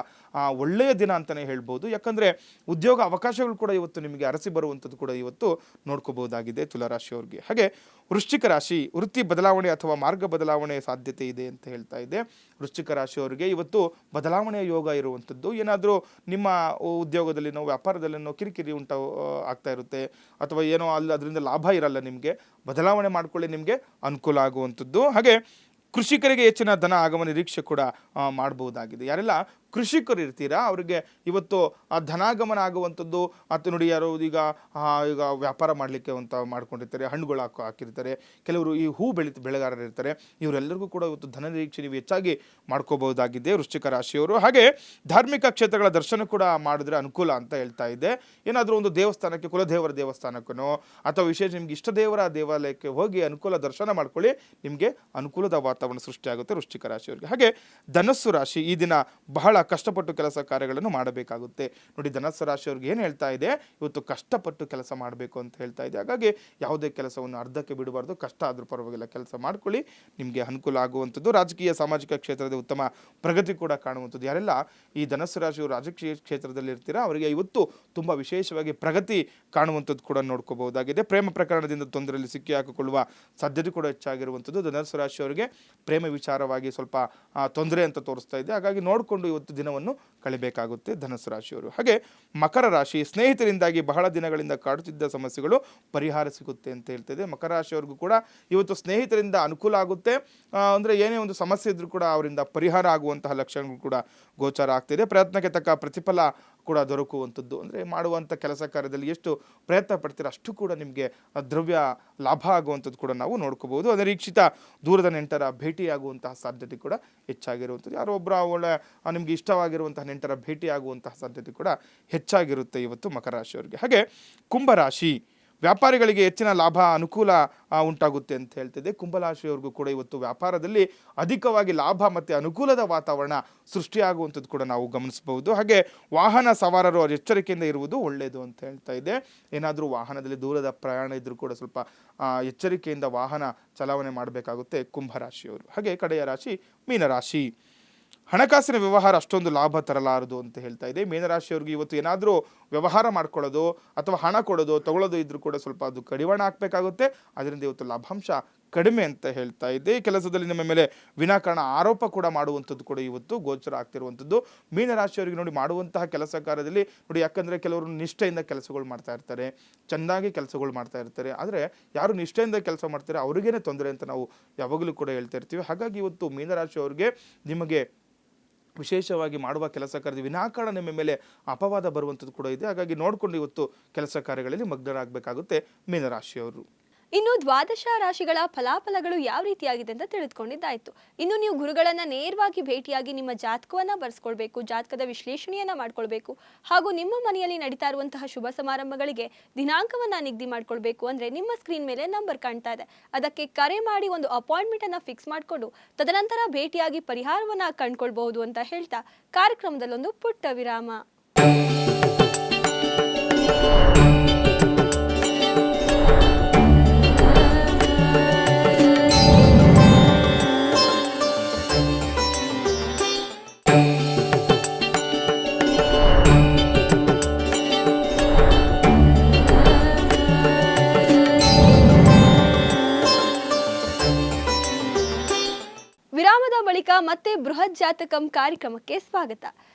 [SPEAKER 2] ಒಳ್ಳೆಯ ದಿನ ಅಂತಲೇ ಹೇಳ್ಬೋದು. ಯಾಕಂದರೆ ಉದ್ಯೋಗ ಅವಕಾಶಗಳು ಕೂಡ ಇವತ್ತು ನಿಮಗೆ ಅರಸಿ ಬರುವಂಥದ್ದು ಕೂಡ ಇವತ್ತು ನೋಡ್ಕೋಬಹುದಾಗಿದೆ ತುಲಾರಾಶಿಯವರಿಗೆ. ಹಾಗೆ ವೃಶ್ಚಿಕ ರಾಶಿ, ವೃತ್ತಿ ಬದಲಾವಣೆ ಅಥವಾ ಮಾರ್ಗ ಬದಲಾವಣೆ ಸಾಧ್ಯತೆ ಇದೆ ಅಂತ ಹೇಳ್ತಾ ಇದೆ. ವೃಶ್ಚಿಕ ರಾಶಿಯವರಿಗೆ ಇವತ್ತು ಬದಲಾವಣೆಯ ಯೋಗ ಇರುವಂಥದ್ದು. ಏನಾದರೂ ನಿಮ್ಮ ಉದ್ಯೋಗದಲ್ಲಿನೋ ವ್ಯಾಪಾರದಲ್ಲಿನೋ ಕಿರಿಕಿರಿ ಆಗ್ತಾ ಇರುತ್ತೆ, ಅಥವಾ ಏನೋ ಅದರಿಂದ ಲಾಭ ಇರಲ್ಲ, ನಿಮಗೆ ಬದಲಾವಣೆ ಮಾಡ್ಕೊಳ್ಳಿ, ನಿಮಗೆ ಅನುಕೂಲ ಆಗುವಂಥದ್ದು. ಹಾಗೆ ಕೃಷಿಕರಿಗೆ ಹೆಚ್ಚಿನ ಧನ ಆಗಮನ ನಿರೀಕ್ಷೆ ಕೂಡ ಮಾಡಬಹುದಾಗಿದೆ. ಯಾರೆಲ್ಲ ಕೃಷಿಕರು ಇರ್ತೀರಾ, ಅವರಿಗೆ ಇವತ್ತು ಧನಾಗಮನ ಆಗುವಂಥದ್ದು. ಅಥವಾ ನೋಡಿ, ಯಾರೋ ಈಗ ವ್ಯಾಪಾರ ಮಾಡಲಿಕ್ಕೆ ಅಂತ ಮಾಡ್ಕೊಂಡಿರ್ತಾರೆ, ಹಣ್ಣುಗಳು ಹಾಕಿರ್ತಾರೆ, ಕೆಲವರು ಈ ಹೂ ಬೆಳೆಗಾರರು ಇರ್ತಾರೆ, ಇವರೆಲ್ಲರಿಗೂ ಕೂಡ ಇವತ್ತು ಧನ ನಿರೀಕ್ಷೆ ನೀವು ಹೆಚ್ಚಾಗಿ ಮಾಡ್ಕೋಬಹುದಾಗಿದೆ ವೃಶ್ಚಿಕ ರಾಶಿಯವರು. ಹಾಗೆ ಧಾರ್ಮಿಕ ಕ್ಷೇತ್ರಗಳ ದರ್ಶನ ಕೂಡ ಮಾಡಿದ್ರೆ ಅನುಕೂಲ ಅಂತ ಹೇಳ್ತಾ ಇದೆ. ಏನಾದರೂ ಒಂದು ದೇವಸ್ಥಾನಕ್ಕೆ, ಕುಲದೇವರ ದೇವಸ್ಥಾನಕ್ಕೂ ಅಥವಾ ವಿಶೇಷ ನಿಮ್ಗೆ ಇಷ್ಟ ದೇವರ ದೇವಾಲಯಕ್ಕೆ ಹೋಗಿ ಅನುಕೂಲ ದರ್ಶನ ಮಾಡ್ಕೊಳ್ಳಿ, ನಿಮಗೆ ಅನುಕೂಲದ ವಾತಾವರಣ ಸೃಷ್ಟಿಯಾಗುತ್ತೆ ವೃಶ್ಚಿಕ ರಾಶಿಯವರಿಗೆ. ಹಾಗೆ ಧನಸ್ಸು ರಾಶಿ, ಈ ದಿನ ಬಹಳ ಕಷ್ಟಪಟ್ಟು ಕೆಲಸ ಕಾರ್ಯಗಳನ್ನು ಮಾಡಬೇಕಾಗುತ್ತೆ. ನೋಡಿ, ಧನಸ್ಸು ರಾಶಿಯವ್ರಿಗೆ ಏನು ಹೇಳ್ತಾ ಇದೆ, ಇವತ್ತು ಕಷ್ಟಪಟ್ಟು ಕೆಲಸ ಮಾಡಬೇಕು ಅಂತ ಹೇಳ್ತಾ ಇದೆ. ಹಾಗಾಗಿ ಯಾವುದೇ ಕೆಲಸವನ್ನು ಅರ್ಧಕ್ಕೆ ಬಿಡಬಾರ್ದು, ಕಷ್ಟ ಆದರೂ ಪರವಾಗಿಲ್ಲ, ಕೆಲಸ ಮಾಡ್ಕೊಳ್ಳಿ, ನಿಮಗೆ ಅನುಕೂಲ ಆಗುವಂಥದ್ದು. ರಾಜಕೀಯ ಸಾಮಾಜಿಕ ಕ್ಷೇತ್ರದ ಉತ್ತಮ ಪ್ರಗತಿ ಕೂಡ ಕಾಣುವಂಥದ್ದು. ಯಾರೆಲ್ಲ ಈ ಧನಸ್ಸು ರಾಶಿಯವರು ರಾಜಕೀಯ ಕ್ಷೇತ್ರದಲ್ಲಿ ಇರ್ತೀರಾ, ಅವರಿಗೆ ಇವತ್ತು ತುಂಬ ವಿಶೇಷವಾಗಿ ಪ್ರಗತಿ ಕಾಣುವಂಥದ್ದು ಕೂಡ ನೋಡ್ಕೋಬಹುದಾಗಿದೆ. ಪ್ರೇಮ ಪ್ರಕರಣದಿಂದ ತೊಂದರೆಯಲ್ಲಿ ಸಿಕ್ಕಿ ಹಾಕಿಕೊಳ್ಳುವ ಸಾಧ್ಯತೆ ಕೂಡ ಹೆಚ್ಚಾಗಿರುವಂಥದ್ದು. ಧನಸ್ಸು ರಾಶಿಯವರಿಗೆ ಪ್ರೇಮ ವಿಚಾರವಾಗಿ ಸ್ವಲ್ಪ ತೊಂದರೆ ಅಂತ ತೋರಿಸ್ತಾ ಇದೆ. ಹಾಗಾಗಿ ನೋಡಿಕೊಂಡು ಇವತ್ತು ದಿನವನ್ನು ಕಳಿಬೇಕಾಗುತ್ತೆ ಧನಸ್ಸು ರಾಶಿಯವರು. ಹಾಗೆ ಮಕರ ರಾಶಿ, ಸ್ನೇಹಿತರಿಂದಾಗಿ ಬಹಳ ದಿನಗಳಿಂದ ಕಾಡುತ್ತಿದ್ದ ಸಮಸ್ಯೆಗಳು ಪರಿಹಾರ ಸಿಗುತ್ತೆ ಅಂತ ಹೇಳ್ತಿದೆ. ಮಕರ ರಾಶಿಯವ್ರಿಗೂ ಕೂಡ ಇವತ್ತು ಸ್ನೇಹಿತರಿಂದ ಅನುಕೂಲ ಆಗುತ್ತೆ. ಅಂದರೆ ಏನೇ ಒಂದು ಸಮಸ್ಯೆ ಇದ್ರೂ ಕೂಡ ಅವರಿಂದ ಪರಿಹಾರ ಆಗುವಂತಹ ಲಕ್ಷಣಗಳು ಕೂಡ ಗೋಚಾರ ಆಗ್ತಿದೆ. ಪ್ರಯತ್ನಕ್ಕೆ ತಕ್ಕ ಪ್ರತಿಫಲ ಕೂಡ ದೊರಕುವಂಥದ್ದು. ಅಂದರೆ ಮಾಡುವಂಥ ಕೆಲಸ ಕಾರ್ಯದಲ್ಲಿ ಎಷ್ಟು ಪ್ರಯತ್ನ ಪಡ್ತೀರ ಅಷ್ಟು ಕೂಡ ನಿಮಗೆ ದ್ರವ್ಯ ಲಾಭ ಆಗುವಂಥದ್ದು ಕೂಡ ನಾವು ನೋಡ್ಕೋಬಹುದು. ಅನಿರೀಕ್ಷಿತ ದೂರದ ನೆಂಟರ ಭೇಟಿಯಾಗುವಂತಹ ಸಾಧ್ಯತೆ ಕೂಡ ಹೆಚ್ಚಾಗಿರುವಂಥದ್ದು. ಯಾರೋ ಒಬ್ಬರ ಒಳ್ಳೆ ನಿಮಗೆ ಇಷ್ಟವಾಗಿರುವಂತಹ ನೆಂಟರ ಭೇಟಿಯಾಗುವಂತಹ ಸಾಧ್ಯತೆ ಕೂಡ ಹೆಚ್ಚಾಗಿರುತ್ತೆ ಇವತ್ತು ಮಕರ ರಾಶಿಯವರಿಗೆ. ಹಾಗೆ ಕುಂಭರಾಶಿ, ವ್ಯಾಪಾರಿಗಳಿಗೆ ಹೆಚ್ಚಿನ ಲಾಭ ಅನುಕೂಲ ಉಂಟಾಗುತ್ತೆ ಅಂತ ಹೇಳ್ತಿದೆ. ಕುಂಭರಾಶಿಯವರಿಗೂ ಕೂಡ ಇವತ್ತು ವ್ಯಾಪಾರದಲ್ಲಿ ಅಧಿಕವಾಗಿ ಲಾಭ ಮತ್ತು ಅನುಕೂಲದ ವಾತಾವರಣ ಸೃಷ್ಟಿಯಾಗುವಂಥದ್ದು ಕೂಡ ನಾವು ಗಮನಿಸಬಹುದು. ಹಾಗೆ ವಾಹನ ಸವಾರರು ಎಚ್ಚರಿಕೆಯಿಂದ ಇರುವುದು ಒಳ್ಳೆಯದು ಅಂತ ಹೇಳ್ತಾ ಇದೆ. ಏನಾದರೂ ವಾಹನದಲ್ಲಿ ದೂರದ ಪ್ರಯಾಣ ಇದ್ರೂ ಕೂಡ ಸ್ವಲ್ಪ ಎಚ್ಚರಿಕೆಯಿಂದ ವಾಹನ ಚಲಾವಣೆ ಮಾಡಬೇಕಾಗುತ್ತೆ ಕುಂಭರಾಶಿಯವರು. ಹಾಗೆ ಕಡೆಯ ರಾಶಿ ಮೀನರಾಶಿ, ಹಣಕಾಸಿನ ವ್ಯವಹಾರ ಅಷ್ಟೊಂದು ಲಾಭ ತರಲಾರದು ಅಂತ ಹೇಳ್ತಾ ಇದೆ. ಮೀನರಾಶಿಯವ್ರಿಗೆ ಇವತ್ತು ಏನಾದರೂ ವ್ಯವಹಾರ ಮಾಡ್ಕೊಳ್ಳೋದು ಅಥವಾ ಹಣ ಕೊಡೋದು ತಗೊಳ್ಳೋದು ಇದ್ರೂ ಕೂಡ ಸ್ವಲ್ಪ ಅದು ಕಡಿವಾಣ ಹಾಕಬೇಕಾಗುತ್ತೆ. ಅದರಿಂದ ಇವತ್ತು ಲಾಭಾಂಶ ಕಡಿಮೆ ಅಂತ ಹೇಳ್ತಾ ಇದೆ. ಕೆಲಸದಲ್ಲಿ ನಿಮ್ಮ ಮೇಲೆ ವಿನಾಕಾರಣ ಆರೋಪ ಕೂಡ ಮಾಡುವಂಥದ್ದು ಕೂಡ ಇವತ್ತು ಗೋಚರ ಆಗ್ತಿರುವಂಥದ್ದು. ಮೀನರಾಶಿಯವರಿಗೆ ನೋಡಿ, ಮಾಡುವಂತಹ ಕೆಲಸ ಕಾರ್ಯದಲ್ಲಿ ನೋಡಿ, ಯಾಕಂದರೆ ಕೆಲವರು ನಿಷ್ಠೆಯಿಂದ ಕೆಲಸಗಳು ಮಾಡ್ತಾ ಇರ್ತಾರೆ, ಚೆನ್ನಾಗಿ ಕೆಲಸಗಳು ಮಾಡ್ತಾ ಇರ್ತಾರೆ. ಆದರೆ ಯಾರು ನಿಷ್ಠೆಯಿಂದ ಕೆಲಸ ಮಾಡ್ತಾರೆ ಅವ್ರಿಗೇನೆ ತೊಂದರೆ ಅಂತ ನಾವು ಯಾವಾಗಲೂ ಕೂಡ ಹೇಳ್ತಾ ಇರ್ತೀವಿ. ಹಾಗಾಗಿ ಇವತ್ತು ಮೀನರಾಶಿಯವರಿಗೆ ನಿಮಗೆ ವಿಶೇಷವಾಗಿ ಮಾಡುವ ಕೆಲಸ ಕಾರ್ಯದ ವಿನಾಕಾರಣ ನಿಮ್ಮ ಮೇಲೆ ಅಪವಾದ ಬರುವಂಥದ್ದು ಕೂಡ ಇದೆ. ಹಾಗಾಗಿ ನೋಡಿಕೊಂಡು ಇವತ್ತು ಕೆಲಸ ಕಾರ್ಯಗಳಲ್ಲಿ ಮಗ್ನರಾಗಬೇಕಾಗುತ್ತೆ ಮೀನರಾಶಿಯವರು.
[SPEAKER 1] ಇನ್ನು ದ್ವಾದಶ ರಾಶಿಗಳ ಫಲಾಫಲಗಳು ಯಾವ ರೀತಿಯಾಗಿದೆ ಅಂತ ತಿಳಿದುಕೊಂಡಿದ್ದಾಯ್ತು. ಇನ್ನು ನೀವು ಗುರುಗಳನ್ನ ನೇರವಾಗಿ ಭೇಟಿಯಾಗಿ ನಿಮ್ಮ ಜಾತಕವನ್ನ ಬರ್ಸ್ಕೊಳ್ಬೇಕು, ಜಾತಕದ ವಿಶ್ಲೇಷಣೆಯನ್ನ ಮಾಡ್ಕೊಳ್ಬೇಕು, ಹಾಗೂ ನಿಮ್ಮ ಮನೆಯಲ್ಲಿ ನಡೀತಾ ಇರುವಂತಹ ಶುಭ ಸಮಾರಂಭಗಳಿಗೆ ದಿನಾಂಕವನ್ನ ನಿಗದಿ ಮಾಡ್ಕೊಳ್ಬೇಕು ಅಂದ್ರೆ ನಿಮ್ಮ ಸ್ಕ್ರೀನ್ ಮೇಲೆ ನಂಬರ್ ಕಾಣ್ತಾ ಇದೆ, ಅದಕ್ಕೆ ಕರೆ ಮಾಡಿ ಒಂದು ಅಪಾಯಿಂಟ್ಮೆಂಟ್ ಅನ್ನ ಫಿಕ್ಸ್ ಮಾಡಿಕೊಂಡು ತದನಂತರ ಭೇಟಿಯಾಗಿ ಪರಿಹಾರವನ್ನ ಕಂಡುಕೊಳ್ಬಹುದು ಅಂತ ಹೇಳ್ತಾ ಕಾರ್ಯಕ್ರಮದಲ್ಲೊಂದು ಪುಟ್ಟ ವಿರಾಮ. ವಿರಾಮದ ಬಳಿಕ ಮತ್ತೆ ಬೃಹತ್ ಜಾತಕಂ ಕಾರ್ಯಕ್ರಮಕ್ಕೆ ಸ್ವಾಗತ.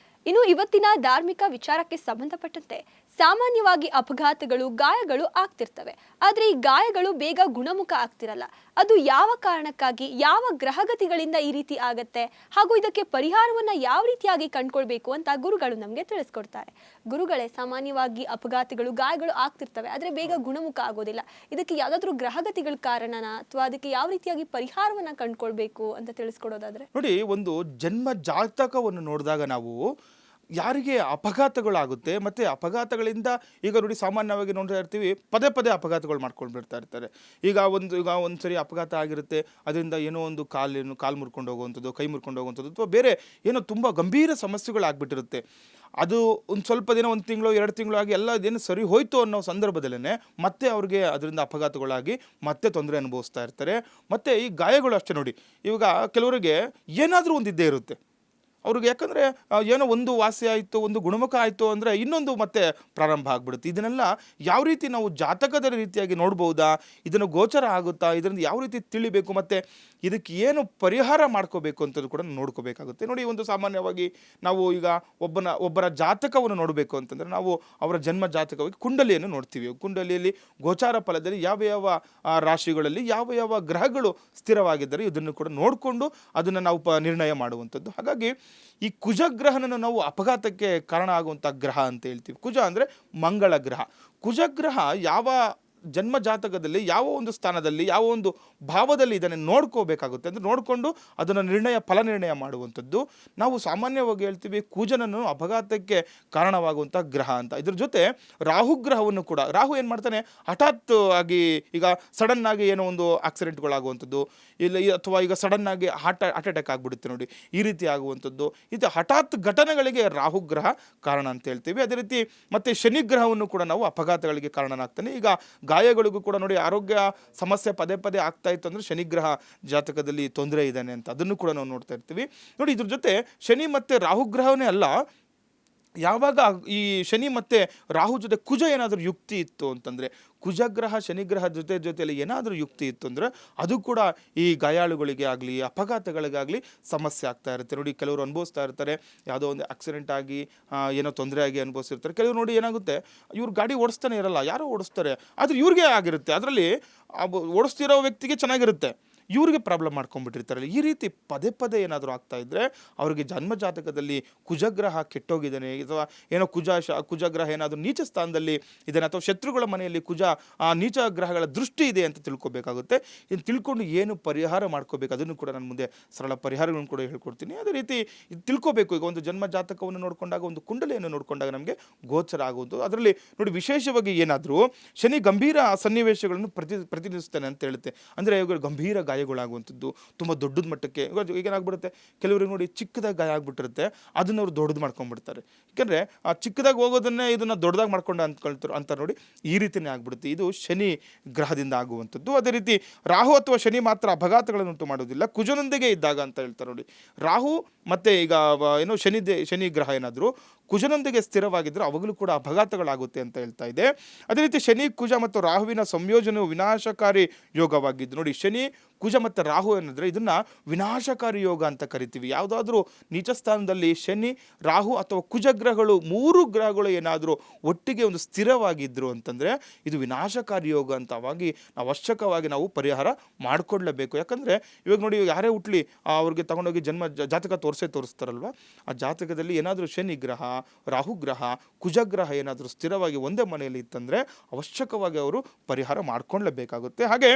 [SPEAKER 1] ಇನ್ನು ಇವತ್ತಿನ ಧಾರ್ಮಿಕ ವಿಚಾರಕ್ಕೆ ಸಂಬಂಧಪಟ್ಟಂತೆ ಸಾಮಾನ್ಯವಾಗಿ ಅಪಘಾತಗಳು ಗಾಯಗಳು ಆಗ್ತಿರ್ತವೆ. ಆದ್ರೆ ಈ ಗಾಯಗಳು ಬೇಗ ಗುಣಮುಖ ಆಗ್ತಿರಲ್ಲ. ಅದು ಯಾವ ಕಾರಣಕ್ಕಾಗಿ, ಯಾವ ಗ್ರಹಗತಿಗಳಿಂದ ಈ ರೀತಿ ಆಗತ್ತೆ, ಹಾಗೂ ಇದಕ್ಕೆ ಪರಿಹಾರವನ್ನ ಯಾವ ರೀತಿಯಾಗಿ ಕಂಡ್ಕೊಳ್ಬೇಕು ಅಂತ ಗುರುಗಳು ನಮ್ಗೆ ತಿಳಿಸ್ಕೊಡ್ತಾರೆ. ಗುರುಗಳೇ, ಸಾಮಾನ್ಯವಾಗಿ ಅಪಘಾತಗಳು ಗಾಯಗಳು ಆಗ್ತಿರ್ತವೆ ಆದ್ರೆ ಬೇಗ ಗುಣಮುಖ ಆಗೋದಿಲ್ಲ. ಇದಕ್ಕೆ ಯಾವ್ದಾದ್ರು ಗ್ರಹಗತಿಗಳ ಕಾರಣನ ಅಥವಾ ಅದಕ್ಕೆ ಯಾವ ರೀತಿಯಾಗಿ ಪರಿಹಾರವನ್ನ ಕಂಡ್ಕೊಳ್ಬೇಕು ಅಂತ ತಿಳಿಸ್ಕೊಡೋದಾದ್ರೆ?
[SPEAKER 2] ನೋಡಿ, ಒಂದು ಜನ್ಮ ಜಾತಕವನ್ನು ನೋಡಿದಾಗ ನಾವು ಯಾರಿಗೆ ಅಪಘಾತಗಳಾಗುತ್ತೆ ಮತ್ತು ಅಪಘಾತಗಳಿಂದ ಈಗ ನೋಡಿ ಸಾಮಾನ್ಯವಾಗಿ ನೋಡ್ತಾ ಇರ್ತೀವಿ, ಪದೇ ಪದೇ ಅಪಘಾತಗಳು ಮಾಡ್ಕೊಂಡು ಬಿಡ್ತಾ ಇರ್ತಾರೆ. ಈಗ ಒಂದು ಸರಿ ಅಪಘಾತ ಆಗಿರುತ್ತೆ, ಅದರಿಂದ ಏನೋ ಒಂದು ಕಾಲು ಮುರ್ಕೊಂಡು ಹೋಗುವಂಥದ್ದು, ಕೈ ಮುರ್ಕೊಂಡು ಹೋಗುವಂಥದ್ದು, ಅಥವಾ ಬೇರೆ ಏನೋ ತುಂಬ ಗಂಭೀರ ಸಮಸ್ಯೆಗಳಾಗ್ಬಿಟ್ಟಿರುತ್ತೆ. ಅದು ಒಂದು ಸ್ವಲ್ಪ ದಿನ, 1 ತಿಂಗಳು 2 ತಿಂಗಳು ಆಗಿ ಎಲ್ಲ ಇದೇನು ಸರಿ ಹೋಯ್ತು ಅನ್ನೋ ಸಂದರ್ಭದಲ್ಲೇ ಮತ್ತೆ ಅವ್ರಿಗೆ ಅದರಿಂದ ಅಪಘಾತಗಳಾಗಿ ಮತ್ತೆ ತೊಂದರೆ ಅನುಭವಿಸ್ತಾ ಇರ್ತಾರೆ. ಮತ್ತು ಈ ಗಾಯಗಳು ಅಷ್ಟೇ ನೋಡಿ, ಇವಾಗ ಕೆಲವರಿಗೆ ಏನಾದರೂ ಒಂದು ಇದ್ದೇ ಇರುತ್ತೆ ಅವ್ರಿಗೆ. ಯಾಕಂದರೆ ಏನೋ ಒಂದು ವಾಸಿ ಆಯಿತು, ಒಂದು ಗುಣಮುಖ ಆಯಿತು ಅಂದರೆ ಇನ್ನೊಂದು ಮತ್ತೆ ಪ್ರಾರಂಭ ಆಗಿಬಿಡುತ್ತೆ. ಇದನ್ನೆಲ್ಲ ಯಾವ ರೀತಿ ನಾವು ಜಾತಕದ ರೀತಿಯಾಗಿ ನೋಡ್ಬೋದಾ, ಇದನ್ನು ಗೋಚರ ಆಗುತ್ತಾ, ಇದರಿಂದ ಯಾವ ರೀತಿ ತಿಳಿಬೇಕು, ಮತ್ತು ಇದಕ್ಕೆ ಏನು ಪರಿಹಾರ ಮಾಡ್ಕೋಬೇಕು ಅಂತದ್ದು ಕೂಡ ನೋಡ್ಕೋಬೇಕಾಗುತ್ತೆ. ನೋಡಿ, ಒಂದು ಸಾಮಾನ್ಯವಾಗಿ ನಾವು ಈಗ ಒಬ್ಬರ ಜಾತಕವನ್ನು ನೋಡಬೇಕು ಅಂತಂದರೆ ನಾವು ಅವರ ಜನ್ಮ ಜಾತಕವಾಗಿ ಕುಂಡಲಿಯನ್ನು ನೋಡ್ತೀವಿ. ಕುಂಡಲಿಯಲ್ಲಿ ಗೋಚಾರ ಫಲದಲ್ಲಿ ಯಾವ ಯಾವ ರಾಶಿಗಳಲ್ಲಿ ಯಾವ ಯಾವ ಗ್ರಹಗಳು ಸ್ಥಿರವಾಗಿದ್ದರೆ ಇದನ್ನು ಕೂಡ ನೋಡಿಕೊಂಡು ಅದನ್ನು ನಾವು ನಿರ್ಣಯ ಮಾಡುವಂಥದ್ದು. ಹಾಗಾಗಿ ಈ ಕುಜಗ್ರಹನನ್ನು ನಾವು ಅಪಘಾತಕ್ಕೆ ಕಾರಣ ಆಗುವಂಥ ಗ್ರಹ ಅಂತ ಹೇಳ್ತೀವಿ. ಕುಜ ಅಂದರೆ ಮಂಗಳ ಗ್ರಹ. ಕುಜಗ್ರಹ ಯಾವ ಜನ್ಮ ಜಾತಕದಲ್ಲಿ ಯಾವ ಒಂದು ಸ್ಥಾನದಲ್ಲಿ ಯಾವ ಒಂದು ಭಾವದಲ್ಲಿ ಇದನ್ನು ನೋಡ್ಕೋಬೇಕಾಗುತ್ತೆ ಅಂದರೆ ನೋಡಿಕೊಂಡು ಅದನ್ನು ಫಲ ನಿರ್ಣಯ ಮಾಡುವಂಥದ್ದು. ನಾವು ಸಾಮಾನ್ಯವಾಗಿ ಹೇಳ್ತೀವಿ ಕುಜನನ್ನು ಅಪಘಾತಕ್ಕೆ ಕಾರಣವಾಗುವಂಥ ಗ್ರಹ ಅಂತ. ಇದ್ರ ಜೊತೆ ರಾಹುಗ್ರಹವನ್ನು ಕೂಡ, ರಾಹು ಏನು ಮಾಡ್ತಾನೆ, ಹಠಾತ್ ಆಗಿ ಈಗ ಸಡನ್ ಆಗಿ ಏನೋ ಒಂದು ಆಕ್ಸಿಡೆಂಟ್ಗಳಾಗುವಂಥದ್ದು, ಇಲ್ಲ ಅಥವಾ ಈಗ ಸಡನ್ ಆಗಿ ಹಾರ್ಟ್ ಅಟ್ಯಾಕ್ ಆಗಿಬಿಡುತ್ತೆ ನೋಡಿ, ಈ ರೀತಿ ಆಗುವಂಥದ್ದು. ಇದು ಹಠಾತ್ ಘಟನೆಗಳಿಗೆ ರಾಹುಗ್ರಹ ಕಾರಣ ಅಂತ ಹೇಳ್ತೀವಿ. ಅದೇ ರೀತಿ ಮತ್ತೆ ಶನಿಗ್ರಹವನ್ನು ಕೂಡ ನಾವು ಅಪಘಾತಗಳಿಗೆ ಕಾರಣನಾಗ್ತಾನೆ. ಈಗ ಗಾಯಗಳಿಗೂ ಕೂಡ ನೋಡಿ, ಆರೋಗ್ಯ ಸಮಸ್ಯೆ ಪದೇ ಪದೇ ಆಗ್ತಾ ಇತ್ತು ಅಂದರೆ ಶನಿಗ್ರಹ ಜಾತಕದಲ್ಲಿ ತೊಂದರೆ ಇದ್ದಾನೆ ಅಂತ, ಅದನ್ನು ಕೂಡ ನಾವು ನೋಡ್ತಾ ಇರ್ತೀವಿ. ನೋಡಿ, ಇದ್ರ ಜೊತೆ ಶನಿ ಮತ್ತು ರಾಹುಗ್ರಹವೇ ಅಲ್ಲ, ಯಾವಾಗ ಈ ಶನಿ ಮತ್ತು ರಾಹು ಜೊತೆ ಕುಜ ಏನಾದರೂ ಯುಕ್ತಿ ಇತ್ತು ಅಂತಂದರೆ, ಕುಜಗ್ರಹ ಶನಿಗ್ರಹ ಜೊತೆಯಲ್ಲಿ ಏನಾದರೂ ಯುಕ್ತಿ ಇತ್ತು ಅಂದರೆ ಅದು ಕೂಡ ಈ ಗಾಯಾಳುಗಳಿಗೆ ಆಗಲಿ ಅಪಘಾತಗಳಿಗಾಗಲಿ ಸಮಸ್ಯೆ ಆಗ್ತಾ ಇರುತ್ತೆ. ನೋಡಿ, ಕೆಲವರು ಅನುಭವಿಸ್ತಾ ಇರ್ತಾರೆ, ಯಾವುದೋ ಒಂದು ಆಕ್ಸಿಡೆಂಟ್ ಆಗಿ ಏನೋ ತೊಂದರೆ ಆಗಿ ಅನುಭವಿಸಿರ್ತಾರೆ. ಕೆಲವರು ನೋಡಿ ಏನಾಗುತ್ತೆ, ಇವ್ರು ಗಾಡಿ ಓಡಿಸ್ತಾನೆ ಇರಲ್ಲ, ಯಾರೋ ಓಡಿಸ್ತಾರೆ, ಆದರೆ ಇವ್ರಿಗೆ ಆಗಿರುತ್ತೆ. ಅದರಲ್ಲಿ ಓಡಿಸ್ತಿರೋ ವ್ಯಕ್ತಿಗೆ ಚೆನ್ನಾಗಿರುತ್ತೆ, ಇವ್ರಿಗೆ ಪ್ರಾಬ್ಲಮ್ ಮಾಡ್ಕೊಂಡ್ಬಿಟ್ಟಿರ್ತಾರಲ್ಲ. ಈ ರೀತಿ ಪದೇ ಪದೇ ಏನಾದರೂ ಆಗ್ತಾ ಇದ್ದರೆ ಅವರಿಗೆ ಜನ್ಮ ಜಾತಕದಲ್ಲಿ ಕುಜಗ್ರಹ ಕೆಟ್ಟೋಗಿದ್ದಾನೆ, ಅಥವಾ ಏನೋ ಕುಜಗ್ರಹ ಏನಾದರೂ ನೀಚ ಸ್ಥಾನದಲ್ಲಿ ಇದ್ದಾನೆ, ಅಥವಾ ಶತ್ರುಗಳ ಮನೆಯಲ್ಲಿ ನೀಚ ಗ್ರಹಗಳ ದೃಷ್ಟಿ ಇದೆ ಅಂತ ತಿಳ್ಕೊಬೇಕಾಗುತ್ತೆ. ಇನ್ನು ತಿಳ್ಕೊಂಡು ಏನು ಪರಿಹಾರ ಮಾಡ್ಕೋಬೇಕು ಅದನ್ನು ಕೂಡ ನಾನು ಮುಂದೆ ಸರಳ ಪರಿಹಾರಗಳನ್ನು ಕೂಡ ಹೇಳ್ಕೊಡ್ತೀನಿ. ಅದೇ ರೀತಿ ಇದು ತಿಳ್ಕೊಬೇಕು. ಈಗ ಒಂದು ಜನ್ಮ ಜಾತಕವನ್ನು ನೋಡಿಕೊಂಡಾಗ, ಒಂದು ಕುಂಡಲಿಯನ್ನು ನೋಡಿಕೊಂಡಾಗ ನಮಗೆ ಗೋಚರ ಆಗುವುದು. ಅದರಲ್ಲಿ ನೋಡಿ, ವಿಶೇಷವಾಗಿ ಏನಾದರೂ ಶನಿ ಗಂಭೀರ ಸನ್ನಿವೇಶಗಳನ್ನು ಪ್ರತಿನಿಧಿಸ್ತಾನೆ ಅಂತ ಹೇಳುತ್ತೆ. ಅಂದರೆ ಇವುಗಳು ಗಂಭೀರ ಗಾಯಗಳಾಗುವಂಥದ್ದು, ತುಂಬ ದೊಡ್ಡದ ಮಟ್ಟಕ್ಕೆ. ಈಗ ಏನಾಗ್ಬಿಡುತ್ತೆ, ಕೆಲವರಿಗೆ ನೋಡಿ ಚಿಕ್ಕದಾಗಿ ಗಾಯ ಆಗ್ಬಿಟ್ಟಿರುತ್ತೆ, ಅದನ್ನು ಅವರು ದೊಡ್ಡದು ಮಾಡ್ಕೊಂಡ್ಬಿಡ್ತಾರೆ. ಯಾಕಂದರೆ ಆ ಚಿಕ್ಕದಾಗಿ ಹೋಗೋದನ್ನೇ ಇದನ್ನು ದೊಡ್ಡದಾಗಿ ಮಾಡ್ಕೊಂಡು ಅಂತಾರೆ ನೋಡಿ, ಈ ರೀತಿಯೇ ಆಗ್ಬಿಡುತ್ತೆ. ಇದು ಶನಿ ಗ್ರಹದಿಂದ ಆಗುವಂಥದ್ದು. ಅದೇ ರೀತಿ ರಾಹು ಅಥವಾ ಶನಿ ಮಾತ್ರ ಅಪಘಾತಗಳನ್ನು ಉಂಟು ಮಾಡೋದಿಲ್ಲ, ಕುಜನೊಂದಿಗೆ ಇದ್ದಾಗ ಅಂತ ಹೇಳ್ತಾರೆ ನೋಡಿ. ರಾಹು ಮತ್ತು ಈಗ ಏನೋ ಶನಿ ಗ್ರಹ ಏನಾದರೂ ಕುಜನೊಂದಿಗೆ ಸ್ಥಿರವಾಗಿದ್ದರೆ ಅವಾಗಲೂ ಕೂಡ ಅಪಘಾತಗಳಾಗುತ್ತೆ ಅಂತ ಹೇಳ್ತಾ ಇದೆ. ಅದೇ ರೀತಿ ಶನಿ ಕುಜ ಮತ್ತು ರಾಹುವಿನ ಸಂಯೋಜನೆಯು ವಿನಾಶಕಾರಿ ಯೋಗವಾಗಿದ್ದು ನೋಡಿ, ಶನಿ ಕುಜ ಮತ್ತು ರಾಹು ಏನಂದರೆ ಇದನ್ನು ವಿನಾಶಕಾರಿ ಯೋಗ ಅಂತ ಕರಿತೀವಿ. ಯಾವುದಾದ್ರೂ ನೀಚ ಸ್ಥಾನದಲ್ಲಿ ಶನಿ ರಾಹು ಅಥವಾ ಕುಜಗ್ರಹಗಳು 3 ಗ್ರಹಗಳು ಏನಾದರೂ ಒಟ್ಟಿಗೆ ಒಂದು ಸ್ಥಿರವಾಗಿದ್ದರು ಅಂತಂದರೆ ಇದು ವಿನಾಶಕಾರಿ ಯೋಗ ಅಂತ. ಅವಾಗಿ ಅವಶ್ಯಕವಾಗಿ ನಾವು ಪರಿಹಾರ ಮಾಡಿಕೊಡ್ಲೇಬೇಕು. ಯಾಕಂದರೆ ಇವಾಗ ನೋಡಿ, ಯಾರೇ ಹುಟ್ಲಿ ಅವ್ರಿಗೆ ತಗೊಂಡೋಗಿ ಜನ್ಮ ಜಾತಕ ತೋರಿಸ್ತಾರಲ್ವ, ಆ ಜಾತಕದಲ್ಲಿ ಏನಾದರೂ ಶನಿ ಗ್ರಹ ರಾಹುಗ್ರಹ ಕುಜಗ್ರಹ ಏನಾದರೂ ಸ್ಥಿರವಾಗಿ ಒಂದೇ ಮನೆಯಲ್ಲಿ ಇತ್ತಂದರೆ ಅವಶ್ಯಕವಾಗಿ ಅವರು ಪರಿಹಾರ ಮಾಡಿಕೊಳ್ಳಲೇಬೇಕಾಗುತ್ತೆ. ಹಾಗೆ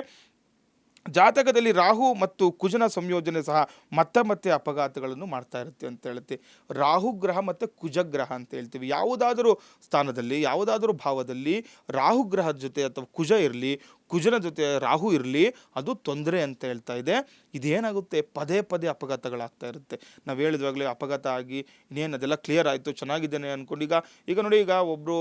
[SPEAKER 2] ಜಾತಕದಲ್ಲಿ ರಾಹು ಮತ್ತು ಕುಜನ ಸಂಯೋಜನೆ ಸಹ ಮತ್ತೆ ಅಪಘಾತಗಳನ್ನು ಮಾಡ್ತಾ ಇರುತ್ತೆ ಅಂತ ಹೇಳುತ್ತೆ. ರಾಹುಗ್ರಹ ಮತ್ತು ಕುಜಗ್ರಹ ಅಂತ ಹೇಳ್ತೀವಿ. ಯಾವುದಾದರೂ ಸ್ಥಾನದಲ್ಲಿ ಯಾವುದಾದರೂ ಭಾವದಲ್ಲಿ ರಾಹುಗ್ರಹದ ಜೊತೆ ಅಥವಾ ಕುಜ ಇರಲಿ, ಕುಜನ ಜೊತೆ ರಾಹು ಇರಲಿ, ಅದು ತೊಂದರೆ ಅಂತ ಹೇಳ್ತಾ ಇದೆ. ಇದೇನಾಗುತ್ತೆ, ಪದೇ ಪದೇ ಅಪಘಾತಗಳಾಗ್ತಾ ಇರುತ್ತೆ. ನಾವು ಹೇಳಿದ್ವಾಗಲೇ ಅಪಘಾತ ಆಗಿ ಇನ್ನೇನು ಅದೆಲ್ಲ ಕ್ಲಿಯರ್ ಆಯಿತು, ಚೆನ್ನಾಗಿದ್ದೇನೆ ಅಂದ್ಕೊಂಡು ಈಗ ನೋಡಿ, ಈಗ ಒಬ್ಬರು